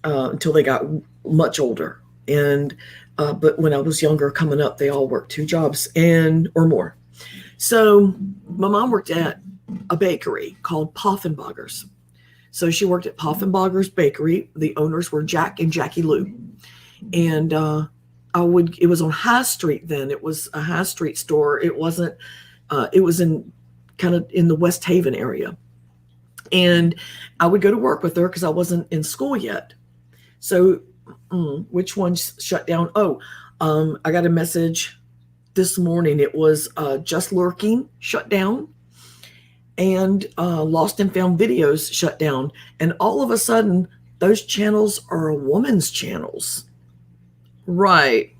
until they got much older. And but when I was younger, coming up, they all worked 2 jobs or more. So my mom worked at a bakery called Poffenbagger's. So she worked at Poffenbagger's Bakery. The owners were Jack and Jackie Lou. And it was on High Street then. It was a High Street store. It wasn't, it was in kind of in the West Haven area. And I would go to work with her because I wasn't in school yet. So which one shut down? I got a message this morning. It was Just Lurking shut down. And Lost and Found Videos shut down. And all of a sudden, those channels are a woman's channels. Right.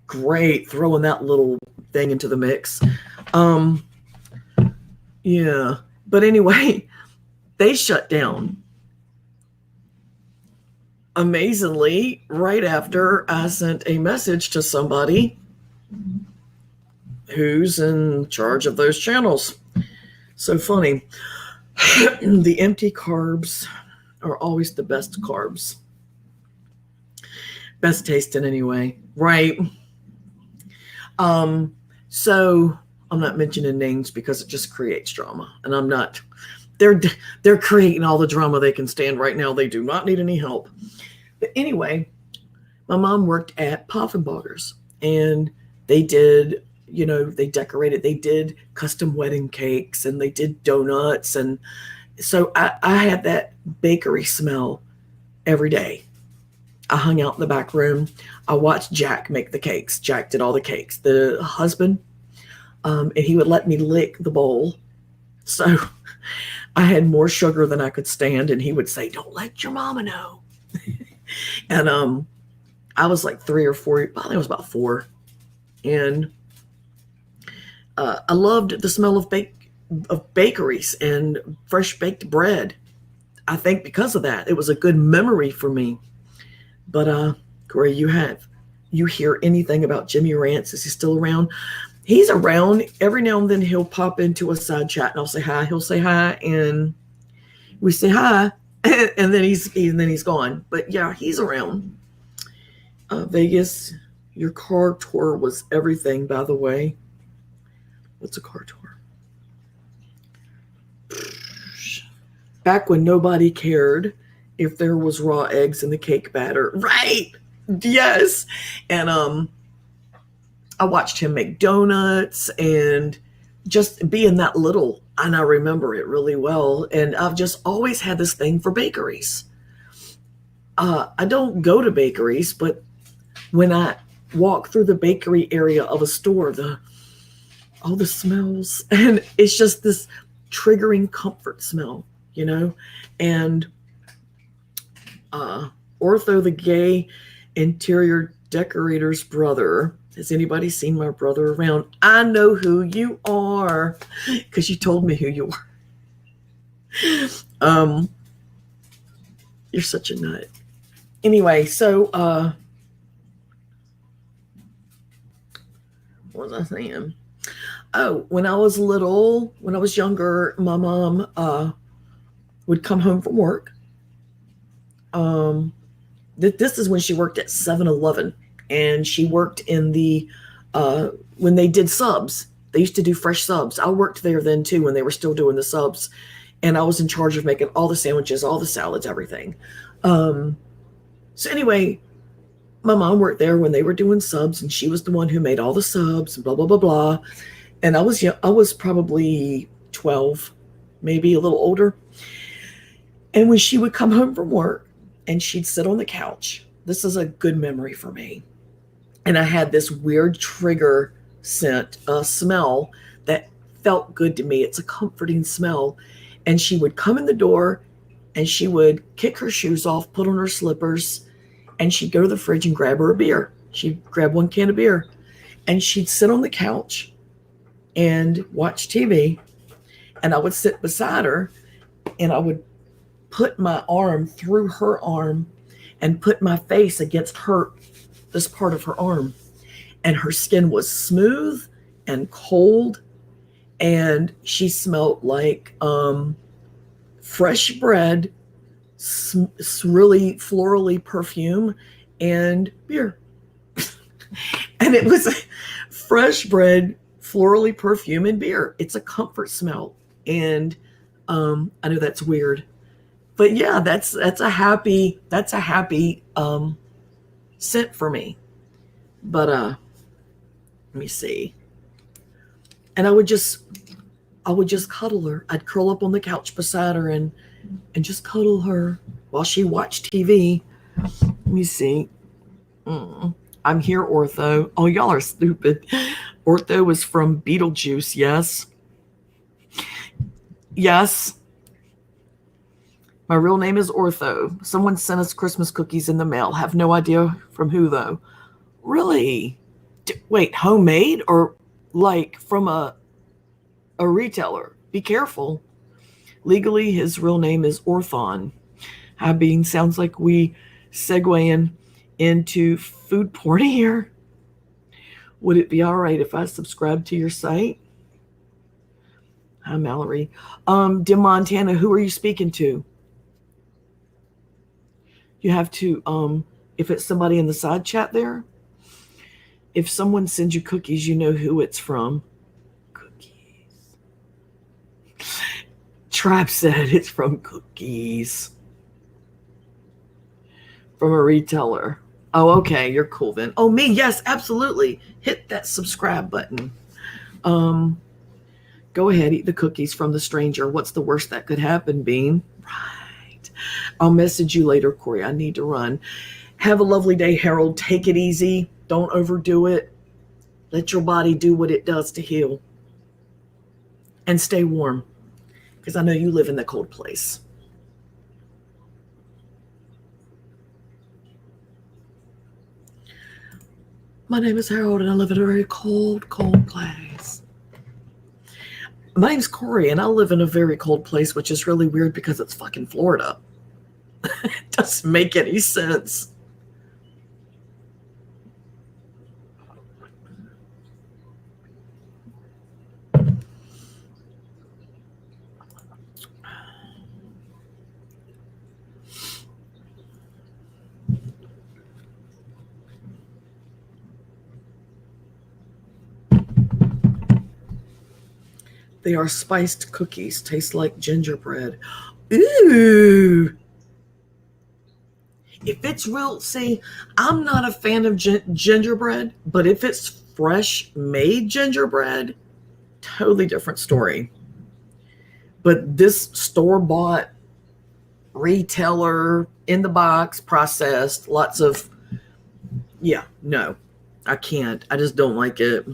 Great. Throwing that little thing into the mix. Yeah. But anyway, they shut down. Amazingly, right after I sent a message to somebody who's in charge of those channels. So funny. The empty carbs are always the best carbs. Best tasting anyway, right? So I'm not mentioning names because it just creates drama. And I'm not, they're creating all the drama they can stand right now. They do not need any help. But anyway, my mom worked at Poffenbagger's and they did, they decorated, they did custom wedding cakes and they did donuts. And so I had that bakery smell every day. I hung out in the back room. I watched Jack make the cakes. Jack did all the cakes. The husband, and he would let me lick the bowl. So I had more sugar than I could stand. And he would say, don't let your mama know. And I was like 3 or 4. I think it was about 4. And I loved the smell of bakeries and fresh baked bread. I think because of that, it was a good memory for me. But Corey, you hear anything about Jimmy Rance? Is he still around? He's around. Every now and then he'll pop into a side chat and I'll say hi. He'll say hi and we say hi and then he's gone. But yeah, he's around. Vegas, your car tour was everything, by the way. What's a car tour? Back when nobody cared if there was raw eggs in the cake batter. Right. Yes. And I watched him make donuts and just being that little and I remember it really well. And I've just always had this thing for bakeries. I don't go to bakeries, but when I walk through the bakery area of a store, all the smells, and it's just this triggering comfort smell, you know. And Ortho, the gay interior decorator's brother. Has anybody seen my brother around? I know who you are because you told me who you were. You're such a nut. Anyway, so what was I saying? Oh, when I was little, when I was younger, my mom would come home from work. This is when she worked at 7-Eleven, and she worked in the when they did subs. They used to do fresh subs. I worked there then too when they were still doing the subs, and I was in charge of making all the sandwiches, all the salads, everything. So anyway, my mom worked there when they were doing subs, and she was the one who made all the subs and blah blah blah blah. And I was probably 12, maybe a little older. And when she would come home from work and she'd sit on the couch, this is a good memory for me. And I had this weird trigger scent, smell that felt good to me. It's a comforting smell. And she would come in the door and she would kick her shoes off, put on her slippers, and she'd go to the fridge and grab her a beer. She'd grab 1 can of beer and she'd sit on the couch and watch TV. And I would sit beside her and I would put my arm through her arm and put my face against this part of her arm. And her skin was smooth and cold, and she smelled like fresh bread, really florally perfume, and beer. And it was fresh bread, florally perfume, and beer. It's a comfort smell. And I know that's weird, but yeah, that's a happy scent for me. But let me see. And I would just cuddle her. I'd curl up on the couch beside her and just cuddle her while she watched TV. Let me see. I'm here, Ortho. Oh, y'all are stupid. Ortho was from Beetlejuice, yes. Yes. My real name is Ortho. Someone sent us Christmas cookies in the mail. Have no idea from who, though. Really? Wait, homemade or like from a retailer? Be careful. Legally, his real name is Orthon. Hi, Bean. Sounds like we segueing into food porn here. Would it be all right if I subscribe to your site? Hi, Mallory. Dim Montana, who are you speaking to? You have to, if it's somebody in the side chat there, if someone sends you cookies, you know who it's from. Cookies. Trap said it's from Cookies. From a retailer. Oh, okay. You're cool then. Oh, me? Yes, absolutely. Hit that subscribe button. Go ahead, eat the cookies from the stranger. What's the worst that could happen, Bean? Right. I'll message you later, Corey. I need to run. Have a lovely day, Harold. Take it easy. Don't overdo it. Let your body do what it does to heal. And stay warm, because I know you live in the cold place. My name is Harold, and I live in a very cold, cold place. My name's Corey, and I live in a very cold place, which is really weird because it's fucking Florida. It doesn't make any sense. They are spiced cookies. Taste like gingerbread. Ooh. If it's real, see, I'm not a fan of gingerbread, but if it's fresh made gingerbread, totally different story. But this store-bought, retailer, in the box, processed, lots of, yeah, no, I can't. I just don't like it.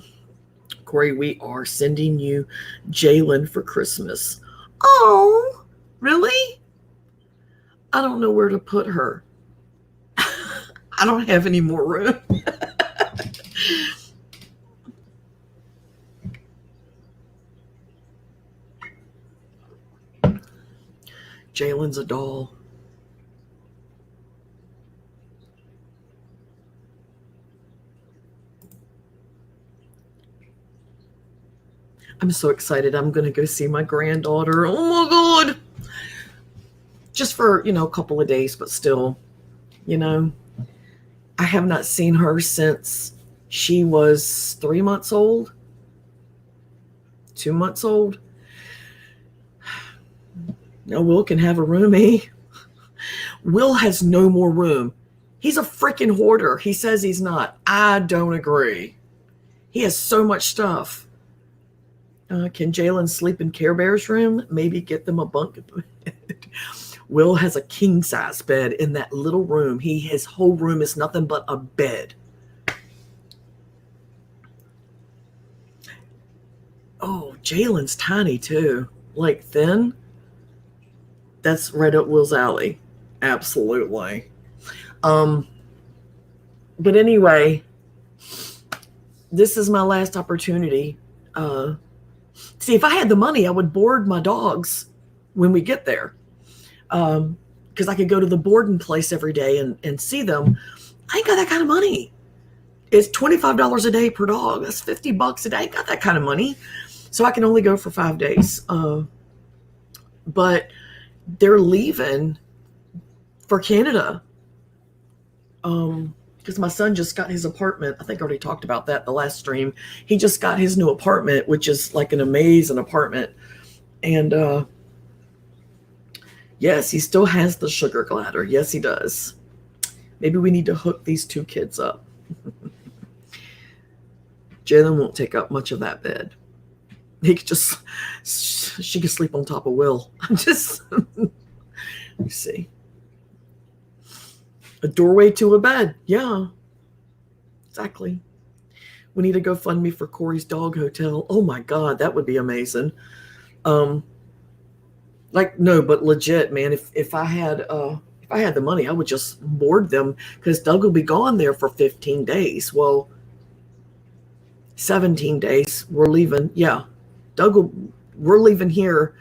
Corey, we are sending you Jalen for Christmas. Oh, really? I don't know where to put her. I don't have any more room. Jalen's a doll. I'm so excited. I'm going to go see my granddaughter. Oh my God. Just for, a couple of days, but still, I have not seen her since she was 3 months old, 2 months old. Now Will can have a roomie. Will has no more room. He's a freaking hoarder. He says he's not. I don't agree. He has so much stuff. Can Jalen sleep in Care Bear's room? Maybe get them a bunk bed. Will has a king-size bed in that little room. His whole room is nothing but a bed. Oh, Jalen's tiny too. Like thin. That's right up Will's alley. Absolutely. But anyway, this is my last opportunity. See, if I had the money, I would board my dogs when we get there. Because I could go to the boarding place every day and see them. I ain't got that kind of money. It's $25 a day per dog. That's $50 a day. I ain't got that kind of money. So I can only go for 5 days. But they're leaving for Canada. Because my son just got his apartment. I think I already talked about that the last stream. He just got his new apartment, which is like an amazing apartment. And yes, he still has the sugar glider. Yes, he does. Maybe we need to hook these two kids up. Jalen won't take up much of that bed. She could sleep on top of Will. Let me see. A doorway to a bed. Yeah, exactly. We need to go fund me for Corey's dog hotel. Oh my God, that would be amazing. No, but legit, man. If I had the money, I would just board them because Doug will be gone there for 15 days. Well, 17 days. We're leaving. Yeah, we're leaving here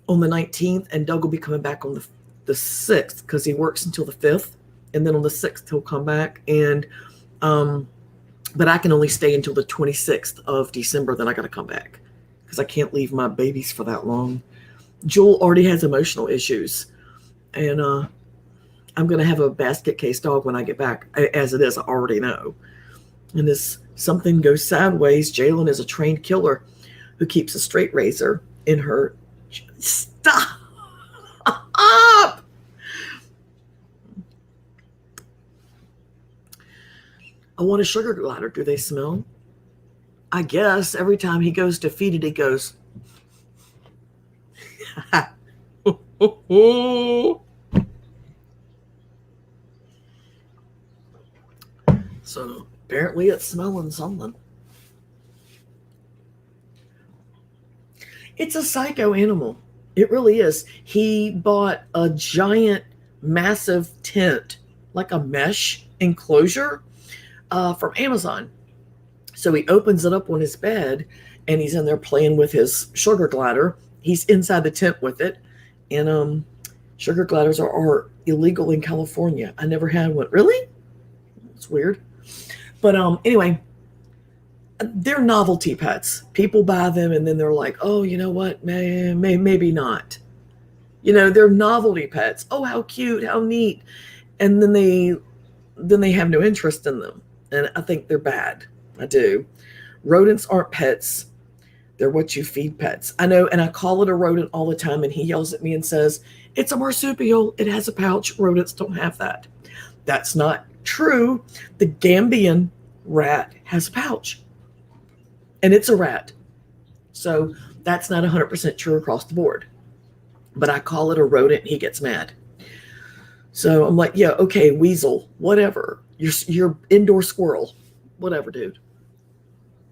on the 19th, and Doug will be coming back on the 6th because he works until the 5th. And then on the 6th, he'll come back. And, but I can only stay until the 26th of December. Then I got to come back because I can't leave my babies for that long. Jewel already has emotional issues. And I'm going to have a basket case dog when I get back. As it is, I already know. And if something goes sideways, Jalen is a trained killer who keeps a straight razor in her. Stop! I want a sugar glider. Do they smell? I guess every time he goes to feed it, he goes. So apparently it's smelling something. It's a psycho animal. It really is. He bought a giant, massive tent, like a mesh enclosure, from Amazon. So he opens it up on his bed and he's in there playing with his sugar glider. He's inside the tent with it. And sugar gliders are illegal in California. I never had one. Really? It's weird. But anyway, they're novelty pets. People buy them and then they're like, oh, you know what? Maybe not. They're novelty pets. Oh, how cute, how neat. And then they have no interest in them. And I think they're bad. I do. Rodents aren't pets. They're what you feed pets. I know, and I call it a rodent all the time, and he yells at me and says, it's a marsupial. It has a pouch. Rodents don't have that. That's not true. The Gambian rat has a pouch. And it's a rat. So That's not 100% true across the board. But I call it a rodent, and he gets mad. So I'm like, yeah, okay, weasel, whatever. You're indoor squirrel, whatever, dude.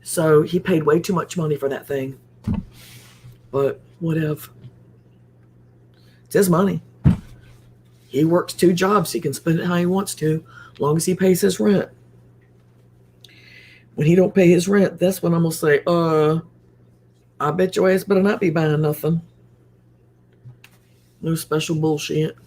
So he paid way too much money for that thing. But whatever. It's his money. He works 2 jobs. He can spend it how he wants to, as long as he pays his rent. When he don't pay his rent, that's when I'm going to say, I bet your ass better not be buying nothing. No special bullshit.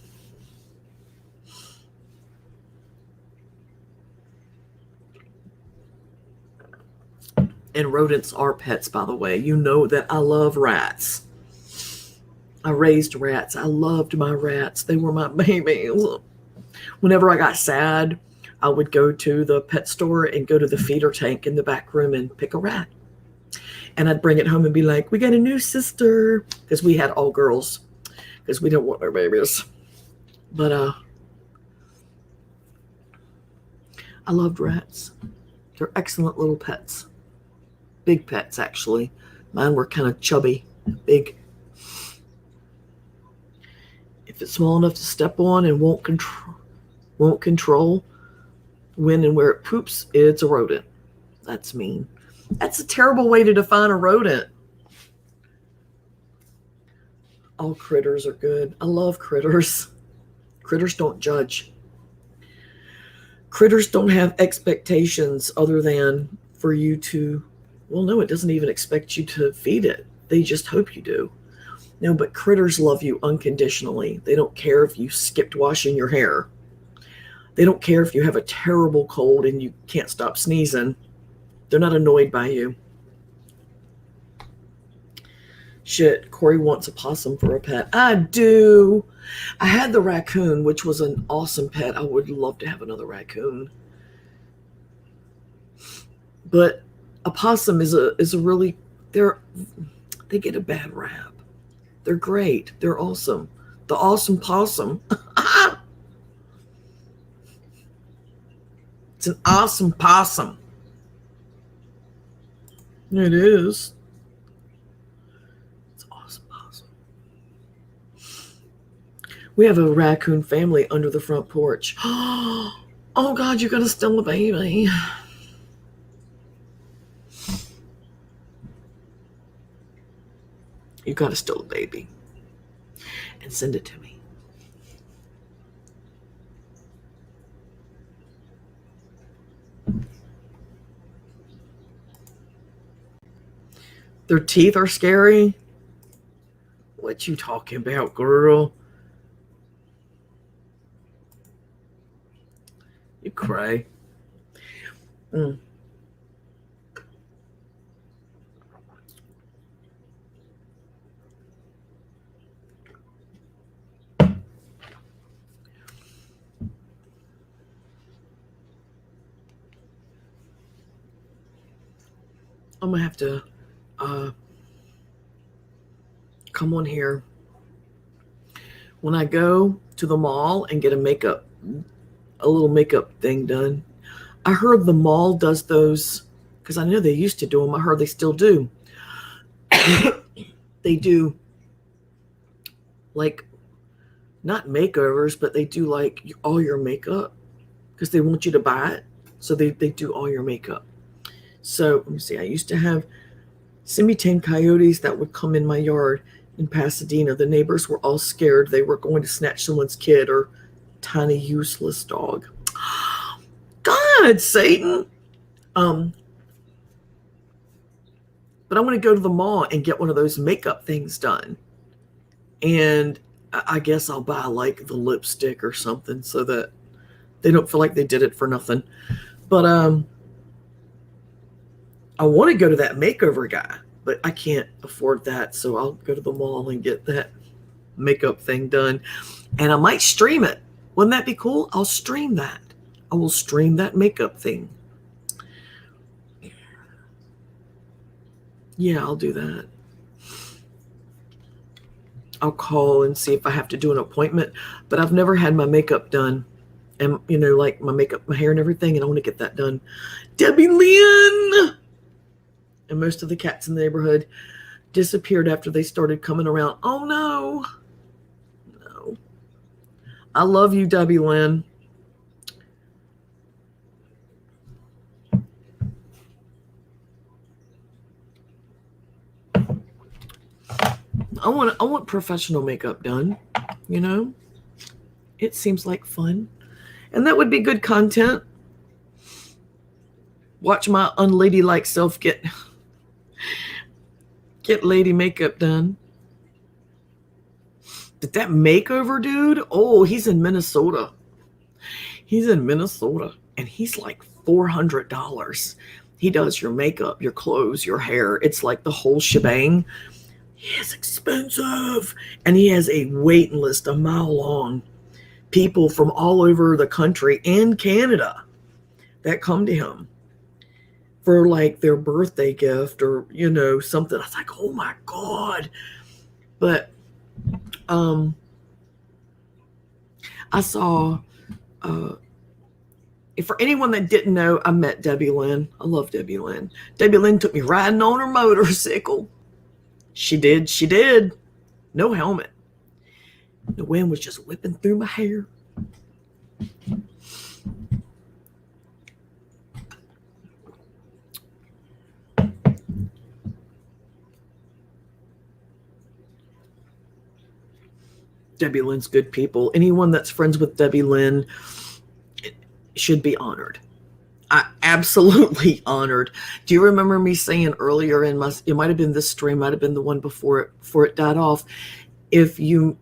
And rodents are pets, by the way. You know that I love rats. I raised rats. I loved my rats. They were my babies. Whenever I got sad, I would go to the pet store and go to the feeder tank in the back room and pick a rat. And I'd bring it home and be like, we got a new sister. Because we had all girls. Because we didn't want our babies. But I loved rats. They're excellent little pets. Big pets, actually. Mine were kind of chubby, big. If it's small enough to step on and won't control when and where it poops, it's a rodent. That's mean. That's a terrible way to define a rodent. All critters are good. I love critters. Critters don't judge. Critters don't have expectations other than for you to, well, no, it doesn't even expect you to feed it. They just hope you do. No, but critters love you unconditionally. They don't care if you skipped washing your hair. They don't care if you have a terrible cold and you can't stop sneezing. They're not annoyed by you. Shit, Corey wants a possum for a pet. I do. I had the raccoon, which was an awesome pet. I would love to have another raccoon. But a possum is a really, they get a bad rap. They're great. They're awesome. The awesome possum. It's an awesome possum. It is. It's an awesome possum. We have a raccoon family under the front porch. Oh God, you're gonna steal the baby. You gotta steal a baby and send it to me. Their teeth are scary. What you talking about, girl? You cray. I'm gonna have to come on here when I go to the mall and get a little makeup thing done. I heard the mall does those because I know they used to do them. I heard they still do. They do like not makeovers, but they do like all your makeup because they want you to buy it. So they do all your makeup. So let me see. I used to have semi-tame coyotes that would come in my yard in Pasadena. The neighbors were all scared they were going to snatch someone's kid or tiny useless dog. God, Satan. But I want to go to the mall and get one of those makeup things done. And I guess I'll buy like the lipstick or something so that they don't feel like they did it for nothing. But I want to go to that makeover guy, but I can't afford that. So I'll go to the mall and get that makeup thing done. And I might stream it. Wouldn't that be cool? I'll stream that. I will stream that makeup thing. Yeah, I'll do that. I'll call and see if I have to do an appointment. But I've never had my makeup done. And, you know, like my makeup, my hair and everything. And I want to get that done. Debbie Lynn! And most of the cats in the neighborhood disappeared after they started coming around. Oh no. No. I love you, Debbie Lynn. I want professional makeup done, you know? It seems like fun. And that would be good content. Watch my unladylike self get lady makeup done. Did that makeover dude? Oh, he's in Minnesota. He's in Minnesota and he's like $400. He does your makeup, your clothes, your hair. It's like the whole shebang. He is expensive. And he has a waiting list a mile long. People from all over the country and Canada that come to him for like their birthday gift or, you know, something. I was like, oh my God. But I saw, for anyone that didn't know, I met Debbie Lynn. I love Debbie Lynn. Debbie Lynn took me riding on her motorcycle. She did. No helmet. The wind was just whipping through my hair. Debbie Lynn's good people. Anyone that's friends with Debbie Lynn should be honored. I absolutely honored. Do you remember me saying earlier it might have been this stream, might have been the one before it died off.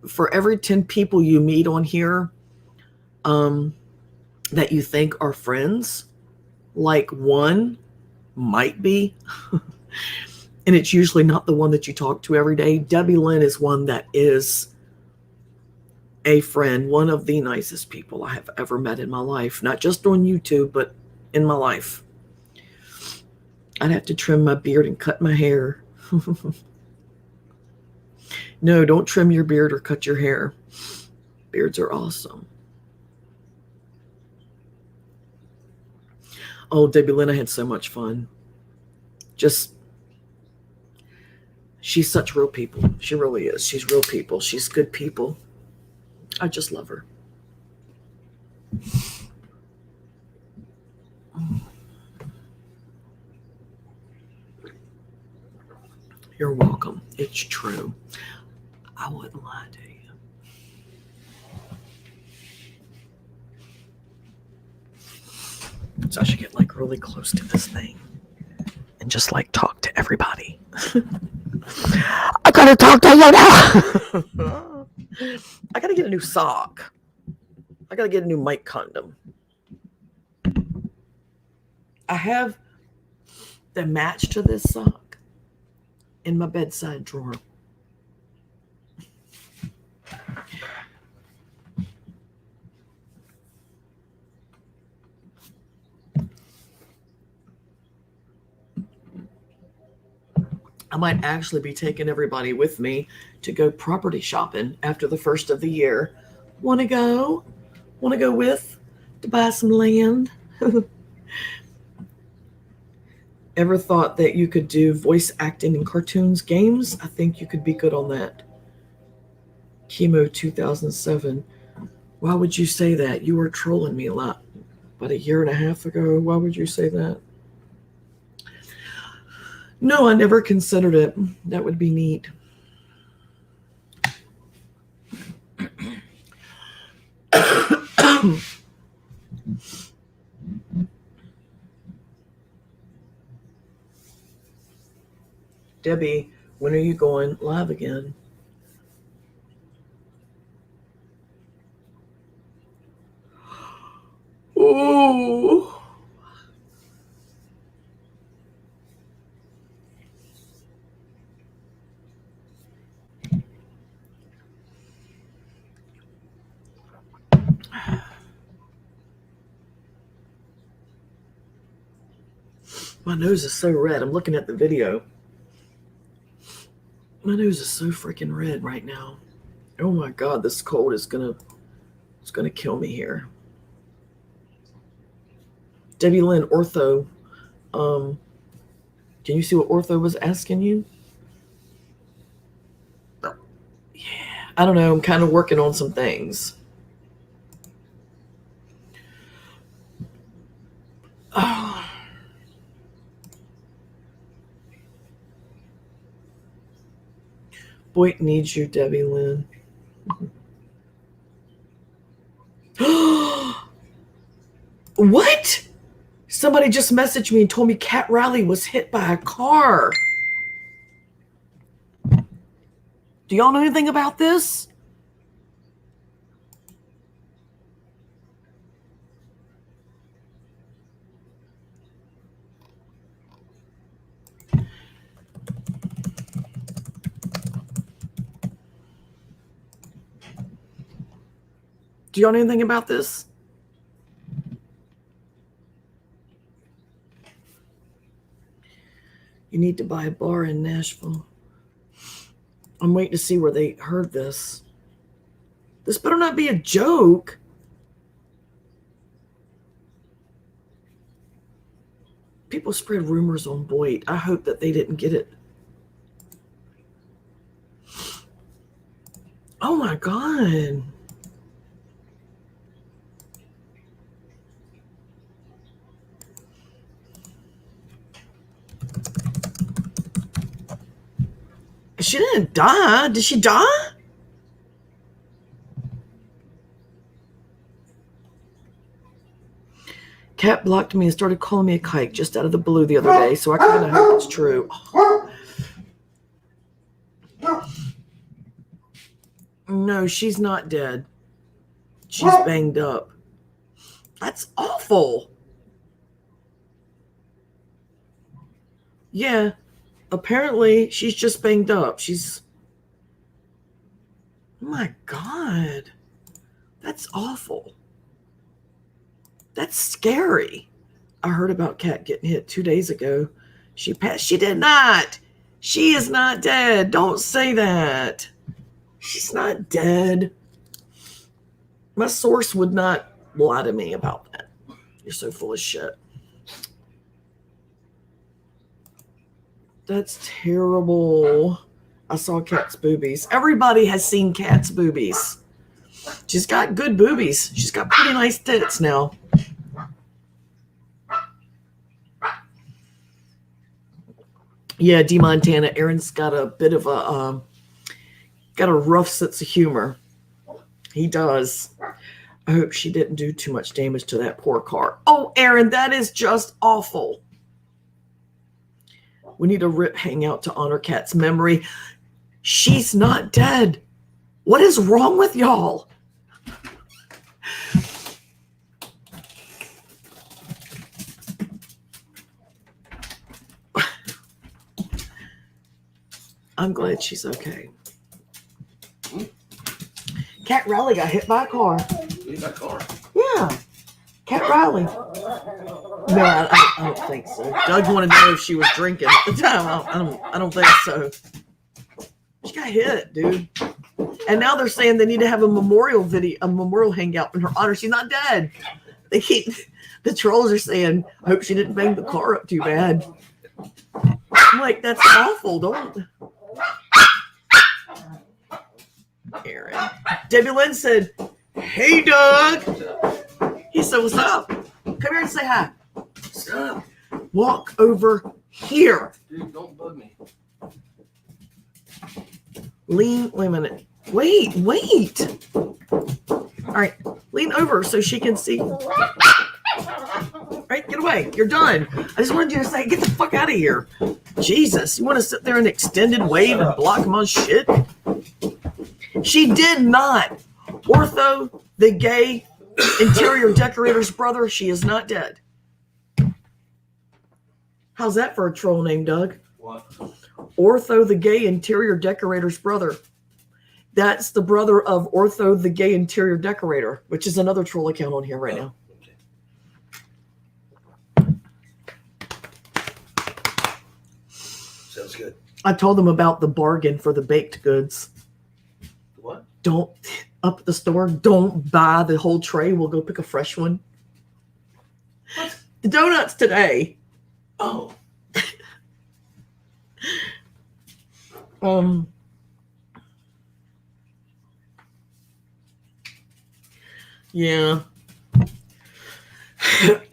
For every 10 people you meet on here, that you think are friends, like one might be, and it's usually not the one that you talk to every day. Debbie Lynn is one that is a friend, one of the nicest people I have ever met in my life, not just on YouTube, but in my life. I'd have to trim my beard and cut my hair. No, don't trim your beard or cut your hair. Beards are awesome. Oh, Debbie Lynn, I had so much fun. She's such real people. She really is. She's real people. She's good people. I just love her. You're welcome. It's true. I wouldn't lie to you. So I should get like really close to this thing and just like talk to everybody. I gotta talk to you now. I gotta get a new sock. I gotta get a new mic condom. I have the match to this sock in my bedside drawer. I might actually be taking everybody with me to go property shopping after the first of the year. Want to go? Want to go to buy some land? Ever thought that you could do voice acting in cartoons, games? I think you could be good on that. Chemo 2007. Why would you say that? You were trolling me a lot. About a year and a half ago. Why would you say that? No, I never considered it. That would be neat. Debbie, when are you going live again? Oh. My nose is so red. I'm looking at the video. My nose is so freaking red right now. Oh my God, this cold is gonna kill me here. Debbie Lynn, ortho. Can you see what ortho was asking you? I don't know. I'm kind of working on some things. Oh. Boyd needs you, Debbie Lynn. What? Somebody just messaged me and told me Cat Riley was hit by a car. Do y'all know anything about this? Do y'all know anything about this? You need to buy a bar in Nashville. I'm waiting to see where they heard this. This better not be a joke. People spread rumors on Boyd. I hope that they didn't get it. Oh my God. She didn't die. Did she die? Cat blocked me and started calling me a kike just out of the blue the other day, so I kind of hope it's true. No, she's not dead. She's banged up. That's awful. Yeah, apparently she's just banged up. She's... Oh my God. That's awful. That's scary. I heard about Kat getting hit 2 days ago. She passed. She did not. She is not dead. Don't say that. She's not dead. My source would not lie to me about that. You're so full of shit. That's terrible. I saw Kat's boobies. Everybody has seen Kat's boobies. She's got good boobies. She's got pretty nice tits now. Yeah, D. Montana. Aaron's got a bit of a rough sense of humor. He does. I hope she didn't do too much damage to that poor car. Oh, Aaron, that is just awful. We need a rip hangout to honor Kat's memory. She's not dead. What is wrong with y'all? I'm glad she's okay. Cat Riley got hit by a car. Hit by a car? Yeah. Cat Riley. No, I don't think so. Doug wanted to know if she was drinking at the time. I don't think so. She got hit, dude. And now they're saying they need to have a memorial hangout in her honor. She's not dead. The trolls are saying, I hope she didn't bang the car up too bad. I'm like, that's awful. Don't. Aaron. Debbie Lynn said, hey, Doug. He said, what's up? Come here and say hi. What's up? Walk over here. Dude, don't bug me. Wait a minute. Wait. All right, lean over so she can see. All right, get away. You're done. I just wanted you to say, get the fuck out of here. Jesus, you want to sit there and extended wave and block my shit? She did not. Ortho, the gay interior decorator's brother, she is not dead. How's that for a troll name, Doug? What? Ortho, the gay interior decorator's brother. That's the brother of Ortho, the gay interior decorator, which is another troll account on here right now. Okay. Sounds good. I told them about the bargain for the baked goods. What? Don't, up at the store, don't buy the whole tray. We'll go pick a fresh one. What? The donuts today. Oh. Yeah.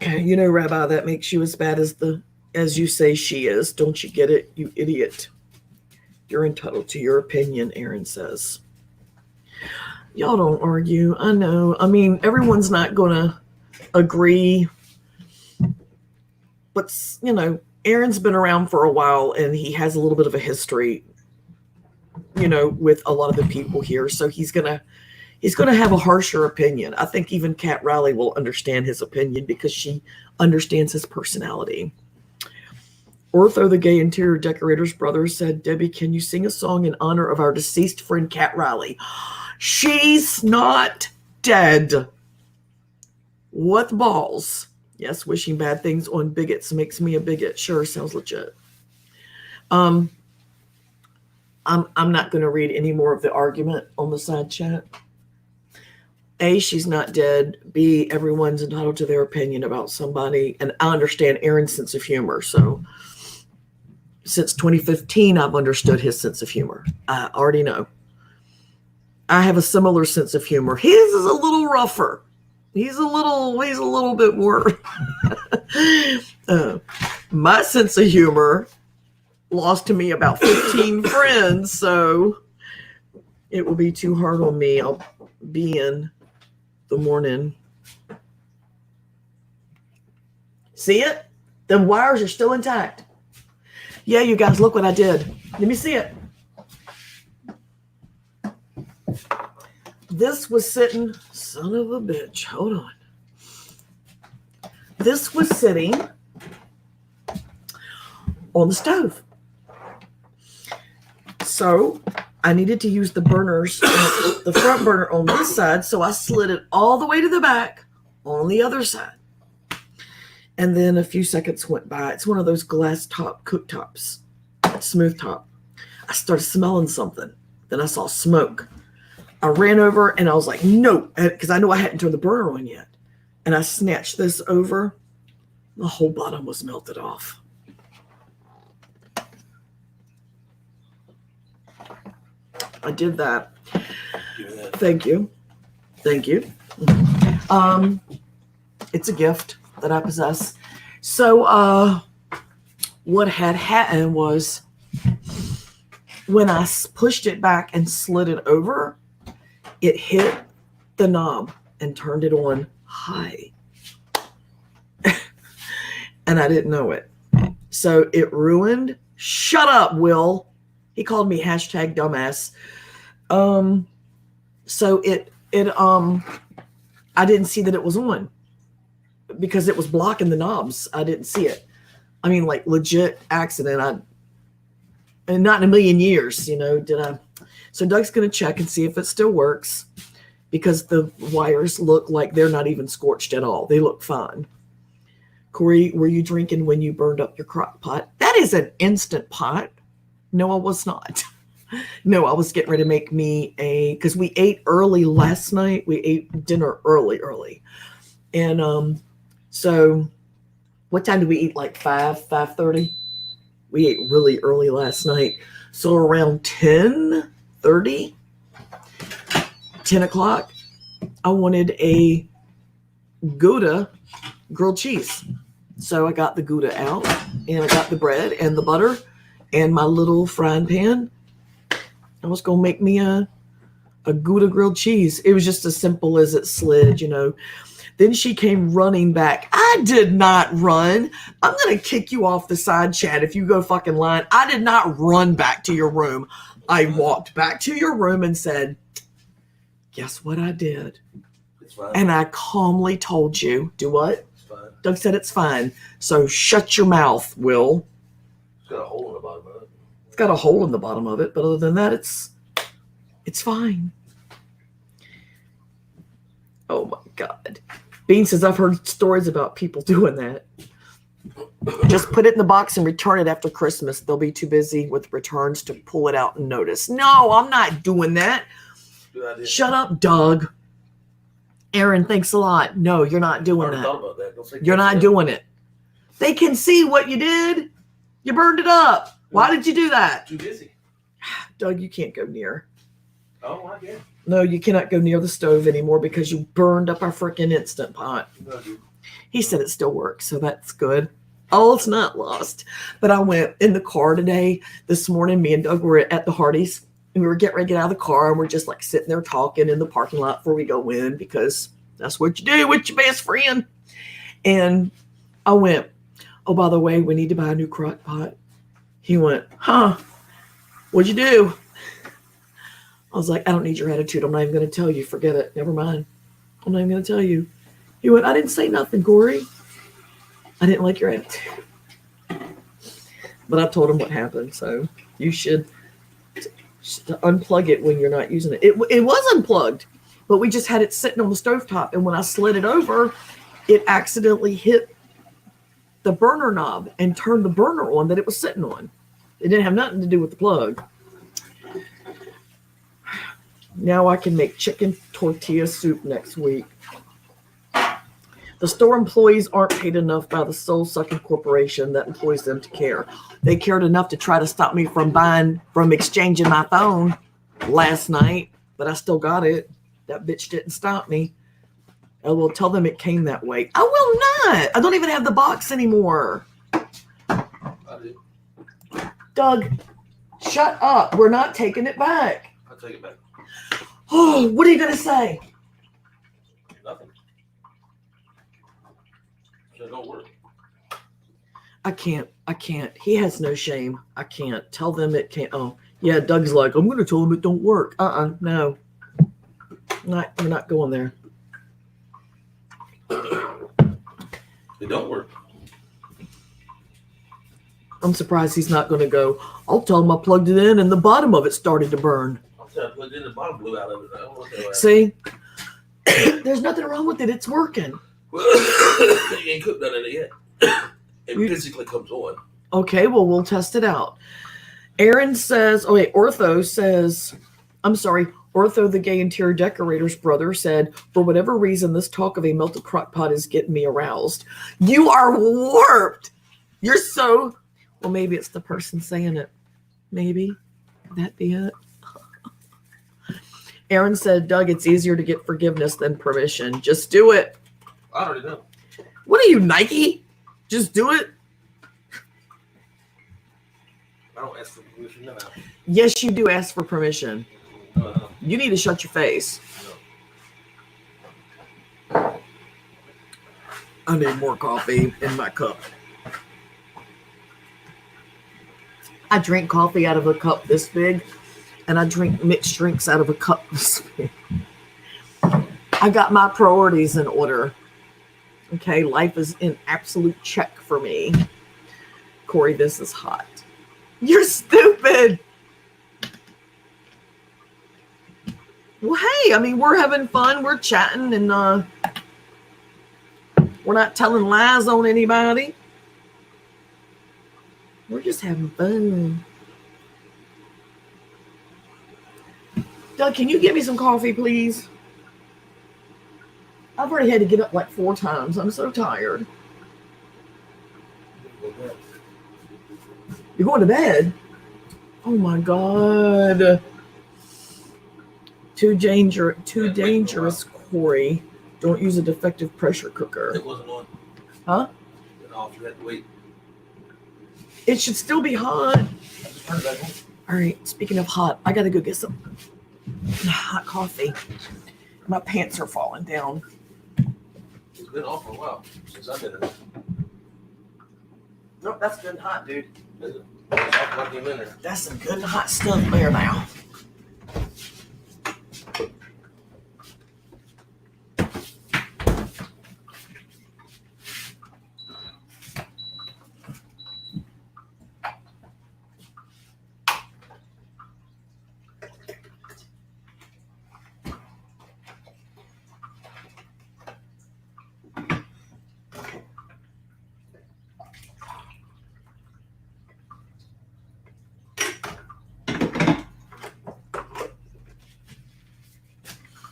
You know, Rabbi, that makes you as bad as you say she is. Don't you get it, you idiot? You're entitled to your opinion, Aaron says. Y'all don't argue. I know. I mean, everyone's not going to agree. But, you know, Aaron's been around for a while and he has a little bit of a history, you know, with a lot of the people here. So he's going to have a harsher opinion. I think even Kat Riley will understand his opinion because she understands his personality. Ortho, the gay interior decorator's brother, said, Debbie, can you sing a song in honor of our deceased friend Kat Riley? She's not dead. What balls? Yes, wishing bad things on bigots makes me a bigot. Sure, sounds legit. I'm not going to read any more of the argument on the side chat. A, she's not dead. B, everyone's entitled to their opinion about somebody. And I understand Aaron's sense of humor. So since 2015, I've understood his sense of humor. I already know. I have a similar sense of humor. His is a little rougher. He's a little bit more. My sense of humor lost to me about 15 friends. So it will be too hard on me. I'll be in the morning. See it? The wires are still intact. Yeah, you guys, look what I did. Let me see it. This was sitting, son of a bitch, hold on. This was sitting on the stove. So I needed to use the burners, the front burner on this side, so I slid it all the way to the back on the other side. And then a few seconds went by. It's one of those glass top cooktops, smooth top. I started smelling something. Then I saw smoke. I ran over and I was like, no, because I know I hadn't turned the burner on yet. And I snatched this over. The whole bottom was melted off. I did that. Thank you. Thank you. It's a gift that I possess. So what had happened was when I pushed it back and slid it over, it hit the knob and turned it on high. And I didn't know it. So it ruined. Shut up, Will. He called me hashtag dumbass. So I didn't see that it was on because it was blocking the knobs. I didn't see it. I mean, like legit accident. And not in a million years, you know, did I. So Doug's going to check and see if it still works because the wires look like they're not even scorched at all. They look fine. Corey, were you drinking when you burned up your crock pot? That is an instant pot. No, I was not. No, I was getting ready to make me because we ate early last night. We ate dinner early. And so what time did we eat? Like 5:30? We ate really early last night. So around 10:30, 10 o'clock, I wanted a Gouda grilled cheese. So I got the Gouda out and I got the bread and the butter and my little frying pan. I was going to make me a Gouda grilled cheese. It was just as simple as it slid, you know. Then she came running back. I did not run. I'm going to kick you off the side chat if you go fucking lying. I did not run back to your room. I walked back to your room and said, guess what I did? It's fine. And I calmly told you, do what? It's fine. Doug said it's fine. So shut your mouth, Will. It's got a hole in the bottom of it. It's got a hole in the bottom of it, but other than that, it's fine. Oh my God. Bean says, I've heard stories about people doing that. Just put it in the box and return it after Christmas. They'll be too busy with returns to pull it out and notice. No, I'm not doing that. Good idea. Shut up, Doug. Aaron, thanks a lot. No, you're not I doing already that. thought about that. Don't say You're not doing it. They can see what you did. You burned it up. Why did you do that? Too busy. Doug, you can't go near. Oh, I get. No, you cannot go near the stove anymore because you burned up our freaking Instant Pot. No, dude. He said it still works, so that's good. Oh, it's not lost. But I went in the car today, this morning. Me and Doug were at the Hardee's, and we were getting ready to get out of the car, and we're just like sitting there talking in the parking lot before we go in because that's what you do with your best friend. And I went, oh, by the way, we need to buy a new crock pot. He went, huh? What'd you do? I was like, I don't need your attitude. I'm not even going to tell you. Forget it. Never mind. I'm not even going to tell you. He went, I didn't say nothing, Corey. I didn't like your attitude. But I told him what happened. So you should unplug it when you're not using it. It was unplugged, but we just had it sitting on the stovetop. And when I slid it over, it accidentally hit the burner knob and turned the burner on that it was sitting on. It didn't have nothing to do with the plug. Now I can make chicken tortilla soup next week. The store employees aren't paid enough by the soul-sucking corporation that employs them to care. They cared enough to try to stop me from exchanging my phone last night, but I still got it. That bitch didn't stop me. I will tell them it came that way. I will not. I don't even have the box anymore. I did. Doug, shut up. We're not taking it back. I'll take it back. Oh, what are you going to say? Nothing. So it don't work. I can't. He has no shame. I can't. Tell them it can't. Oh, yeah, Doug's like, I'm going to tell them it don't work. No. We're not going there. It don't work. I'm surprised he's not going to go, I'll tell him I plugged it in and the bottom of it started to burn. I'll tell you, I plugged in the bottom blew out of it. I don't want that. See? There's nothing wrong with it. It's working. Well, you ain't cooked none of it yet. It physically comes on. Okay, well, we'll test it out. Aaron says, Ortho, the gay interior decorator's brother, said, for whatever reason, this talk of a melted crock pot is getting me aroused. You are warped. You're so... Well, maybe it's the person saying it. Maybe. Could that be it? Aaron said, Doug, it's easier to get forgiveness than permission. Just do it. I already know. What are you, Nike? Just do it? I don't ask for permission now. Yes, you do ask for permission. No. You need to shut your face. No. I need more coffee in my cup. I drink coffee out of a cup this big, and I drink mixed drinks out of a cup this big. I got my priorities in order. Okay, life is in absolute check for me. Corey, this is hot. You're stupid. Well, hey, I mean, we're having fun. We're chatting, and we're not telling lies on anybody. We're just having fun. Doug, can you get me some coffee, please? I've already had to get up like 4 times. I'm so tired. You're going to bed? Oh my God. Too dangerous, Corey. Don't use a defective pressure cooker. It wasn't on. Huh? It off. You had to wait. It should still be hot. I just turned it back on. All right, speaking of hot, I got to go get some hot coffee. My pants are falling down. It's been off for a while since I've been in it. Nope, that's good and hot, dude. It's off like a minute. That's some good and hot stuff there now.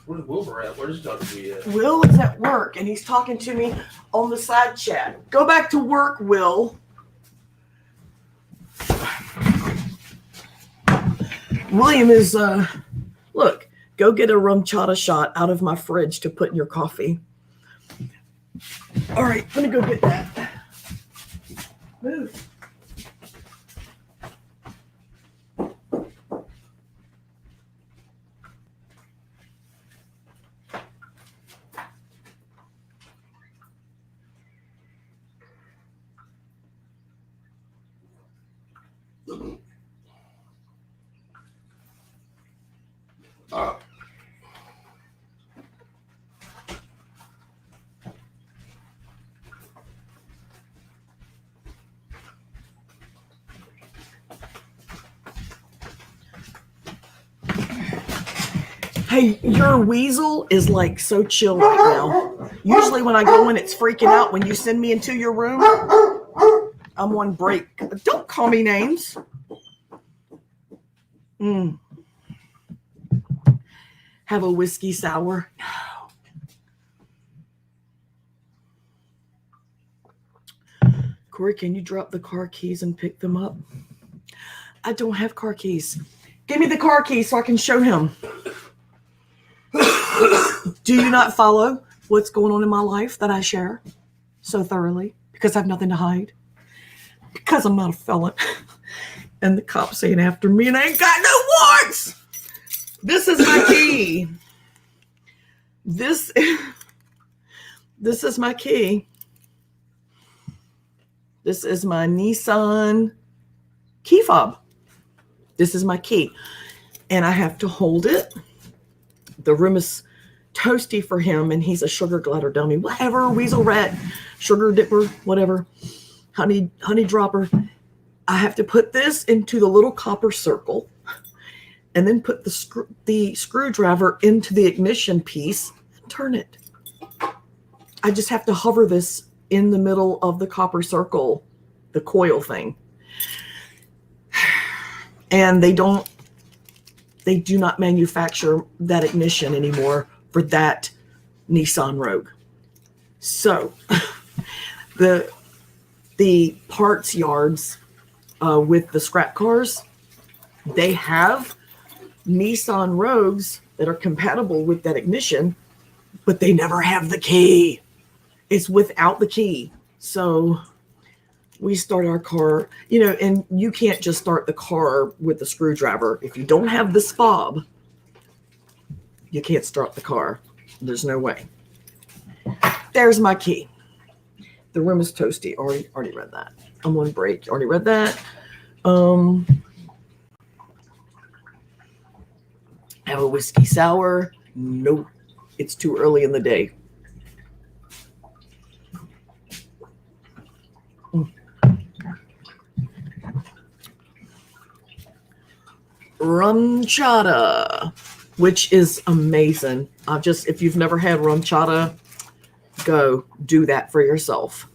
Where's Wilbur at? Where's he talking to you at? Will is at work, and he's talking to me on the side chat. Go back to work, Will. William Look, go get a rum chata shot out of my fridge to put in your coffee. All right, let me go get that. Move. Hey, your weasel is like so chill right now. Usually when I go in, it's freaking out. When you send me into your room, I'm on break. Don't call me names. Have a whiskey sour. No. Corey, can you drop the car keys and pick them up? I don't have car keys. Give me the car keys so I can show him. Do you not follow what's going on in my life that I share so thoroughly? Because I have nothing to hide. Because I'm not a felon. And the cops ain't after me and I ain't got no warrants. This is my key. This is my key. This is my Nissan key fob. This is my key. And I have to hold it. The room is toasty for him, and he's a sugar glider dummy. Whatever, weasel rat, sugar dipper, whatever, honey dropper. I have to put this into the little copper circle and then put the screwdriver into the ignition piece and turn it. I just have to hover this in the middle of the copper circle, the coil thing. And they do not manufacture that ignition anymore for that Nissan Rogue. So the parts yards with the scrap cars, they have Nissan Rogues that are compatible with that ignition, but they never have the key. It's without the key. So we start our car, and you can't just start the car with the screwdriver. If you don't have this fob, you can't start the car. There's no way. There's my key. The room is toasty. Already read that. I'm on break. Already read that. Have a whiskey sour. Nope. It's too early in the day. Rum chata, which is amazing. If you've never had rum chata, go do that for yourself.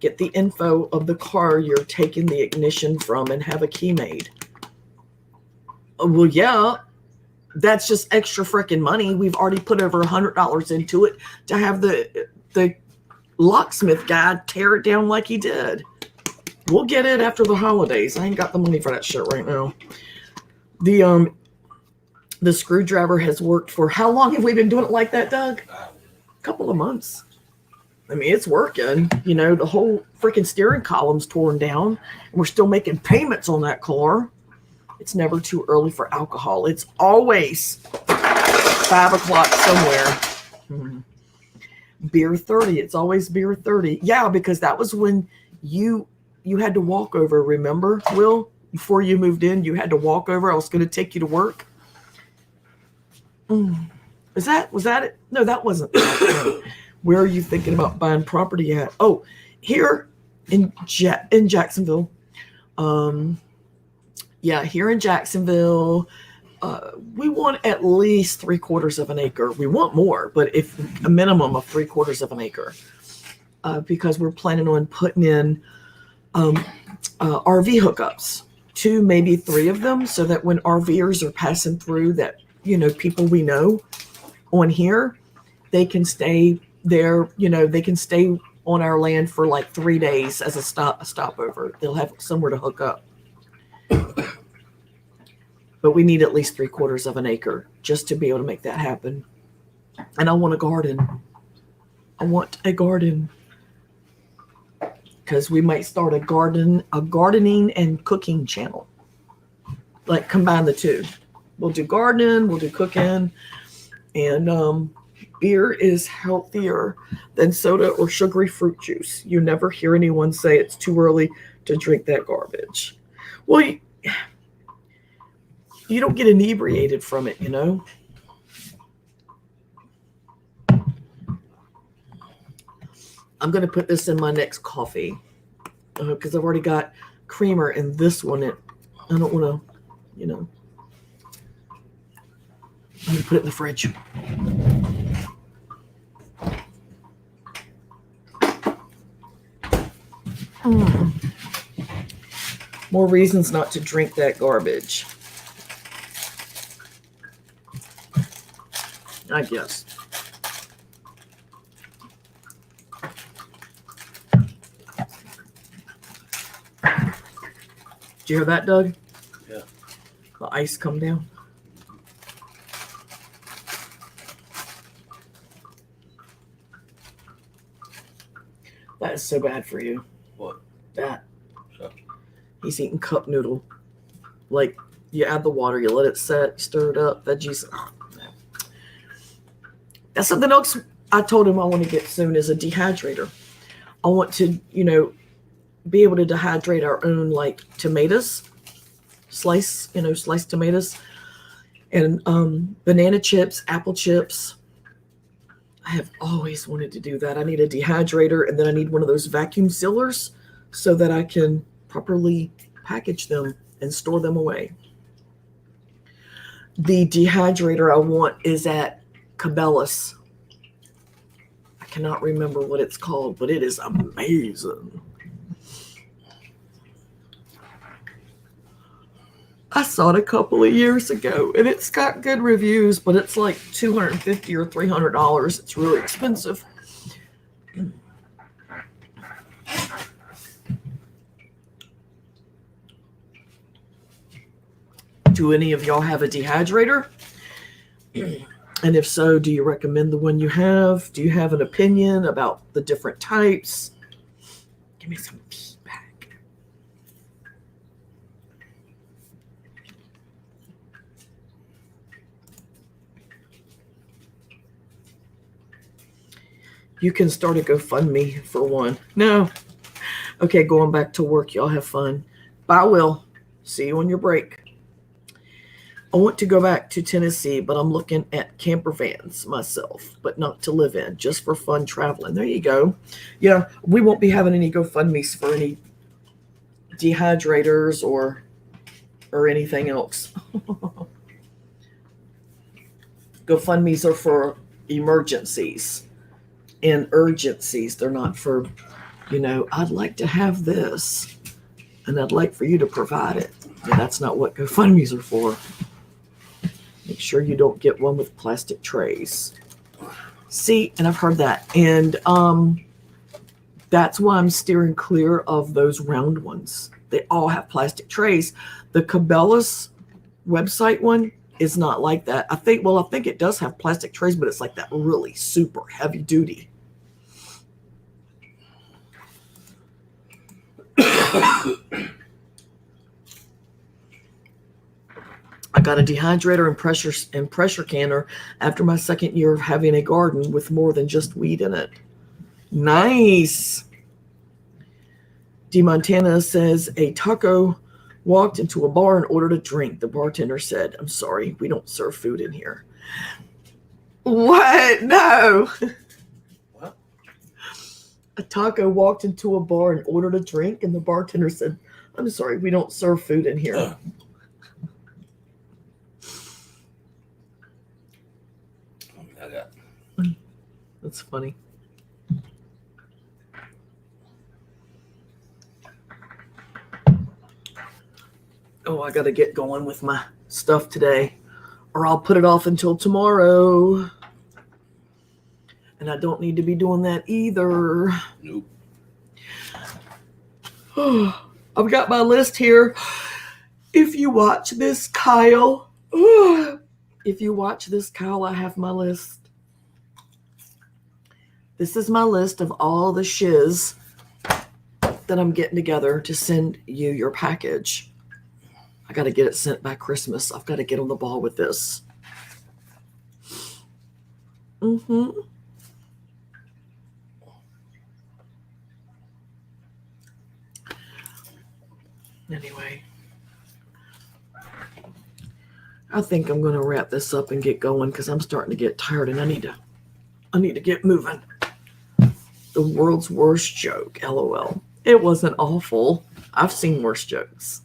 Get the info of the car you're taking the ignition from and have a key made. Well, yeah, that's just extra freaking money. We've already put over $100 into it to have the locksmith guy tear it down like he did. We'll get it after the holidays. I ain't got the money for that shit right now. The screwdriver has worked for how long have we been doing it like that, Doug? A couple of months. I mean, it's working. The whole freaking steering column's torn down, and we're still making payments on that car. It's never too early for alcohol. It's always 5 o'clock somewhere. Beer 30. It's always beer 30. Yeah, because that was when you had to walk over, remember, Will? Before you moved in, you had to walk over. I was going to take you to work. Was that it? No, that wasn't that. Where are you thinking about buying property at? Oh, here in Jacksonville. Here in Jacksonville, we want at least 3/4 of an acre. We want more, but if a minimum of 3/4 of an acre, because we're planning on putting in RV hookups, 2, maybe 3 of them, so that when RVers are passing through, that people we know on here, they can stay there. They can stay on our land for like 3 days as a stopover. They'll have somewhere to hook up. But we need at least 3/4 of an acre just to be able to make that happen. And I want a garden. I want a garden. Because we might start a gardening and cooking channel. Like combine the two. We'll do gardening, we'll do cooking, and beer is healthier than soda or sugary fruit juice. You never hear anyone say it's too early to drink that garbage. Well, you don't get inebriated from it, you know? I'm going to put this in my next coffee because I've already got creamer in this one. I don't want to, you know. I'm going to put it in the fridge. More reasons not to drink that garbage. I guess. Did you hear that, Doug? Yeah. The ice come down. That is so bad for you. What? That. So. He's eating cup noodle. Like, you add the water, you let it set, stir it up, veggies. Oh, that's something else I told him I want to get soon is a dehydrator. I want to, you know, be able to dehydrate our own, like, tomatoes. Sliced tomatoes. And banana chips, apple chips. I have always wanted to do that. I need a dehydrator, and then I need one of those vacuum sealers so that I can properly package them and store them away. The dehydrator I want is at Cabela's. I cannot remember what it's called, but it is amazing. I saw it a couple of years ago, and it's got good reviews, but it's like $250 or $300. It's really expensive. Do any of y'all have a dehydrator? And if so, do you recommend the one you have? Do you have an opinion about the different types? Give me some feedback. You can start a GoFundMe for one. No. Okay, going back to work. Y'all have fun. Bye, Will. See you on your break. I want to go back to Tennessee, but I'm looking at camper vans myself, but not to live in, just for fun traveling. There you go. Yeah, we won't be having any GoFundMes for any dehydrators or anything else. GoFundMes are for emergencies and urgencies. They're not for, you know, I'd like to have this, and I'd like for you to provide it. Yeah, that's not what GoFundMes are for. Make sure you don't get one with plastic trays. See, and I've heard that. And that's why I'm steering clear of those round ones. They all have plastic trays. The Cabela's website one is not like that. I think it does have plastic trays, but it's like that really super heavy duty. I got a dehydrator and pressure canner after my second year of having a garden with more than just weed in it. Nice. D. Montana says a taco walked into a bar and ordered a drink. The bartender said, "I'm sorry, we don't serve food in here." What? No. What? A taco walked into a bar and ordered a drink, and the bartender said, "I'm sorry, we don't serve food in here." That's funny. Oh, I got to get going with my stuff today, or I'll put it off until tomorrow. And I don't need to be doing that either. Nope. I've got my list here. If you watch this, Kyle, if you watch this, Kyle, I have my list. This is my list of all the shiz that I'm getting together to send you your package. I got to get it sent by Christmas. I've got to get on the ball with this. Anyway, I think I'm going to wrap this up and get going because I'm starting to get tired and I need to get moving. The world's worst joke, LOL. It wasn't awful. I've seen worse jokes.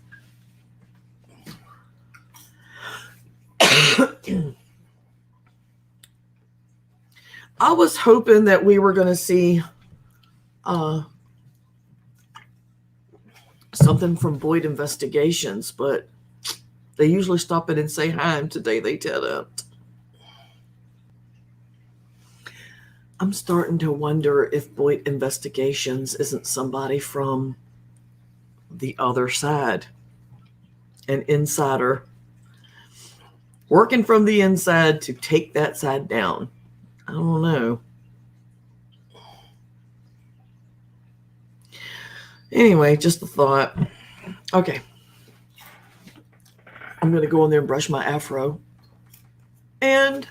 I was hoping that we were going to see something from Boyd Investigations, but they usually stop in and say hi, and today they didn't. I'm starting to wonder if Boyd Investigations isn't somebody from the other side, an insider working from the inside to take that side down. I don't know. Anyway, just a thought. Okay. I'm going to go in there and brush my afro. And,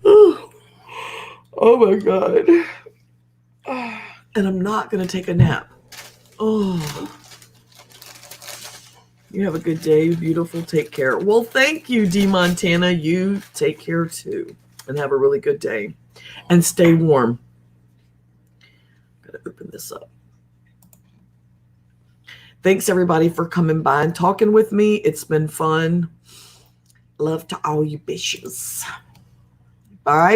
oh my God. And I'm not going to take a nap. Oh. You have a good day. Beautiful. Take care. Well, thank you, D. Montana. You take care too. And have a really good day. And stay warm. Got to open this up. Thanks, everybody, for coming by and talking with me. It's been fun. Love to all you bitches. Bye.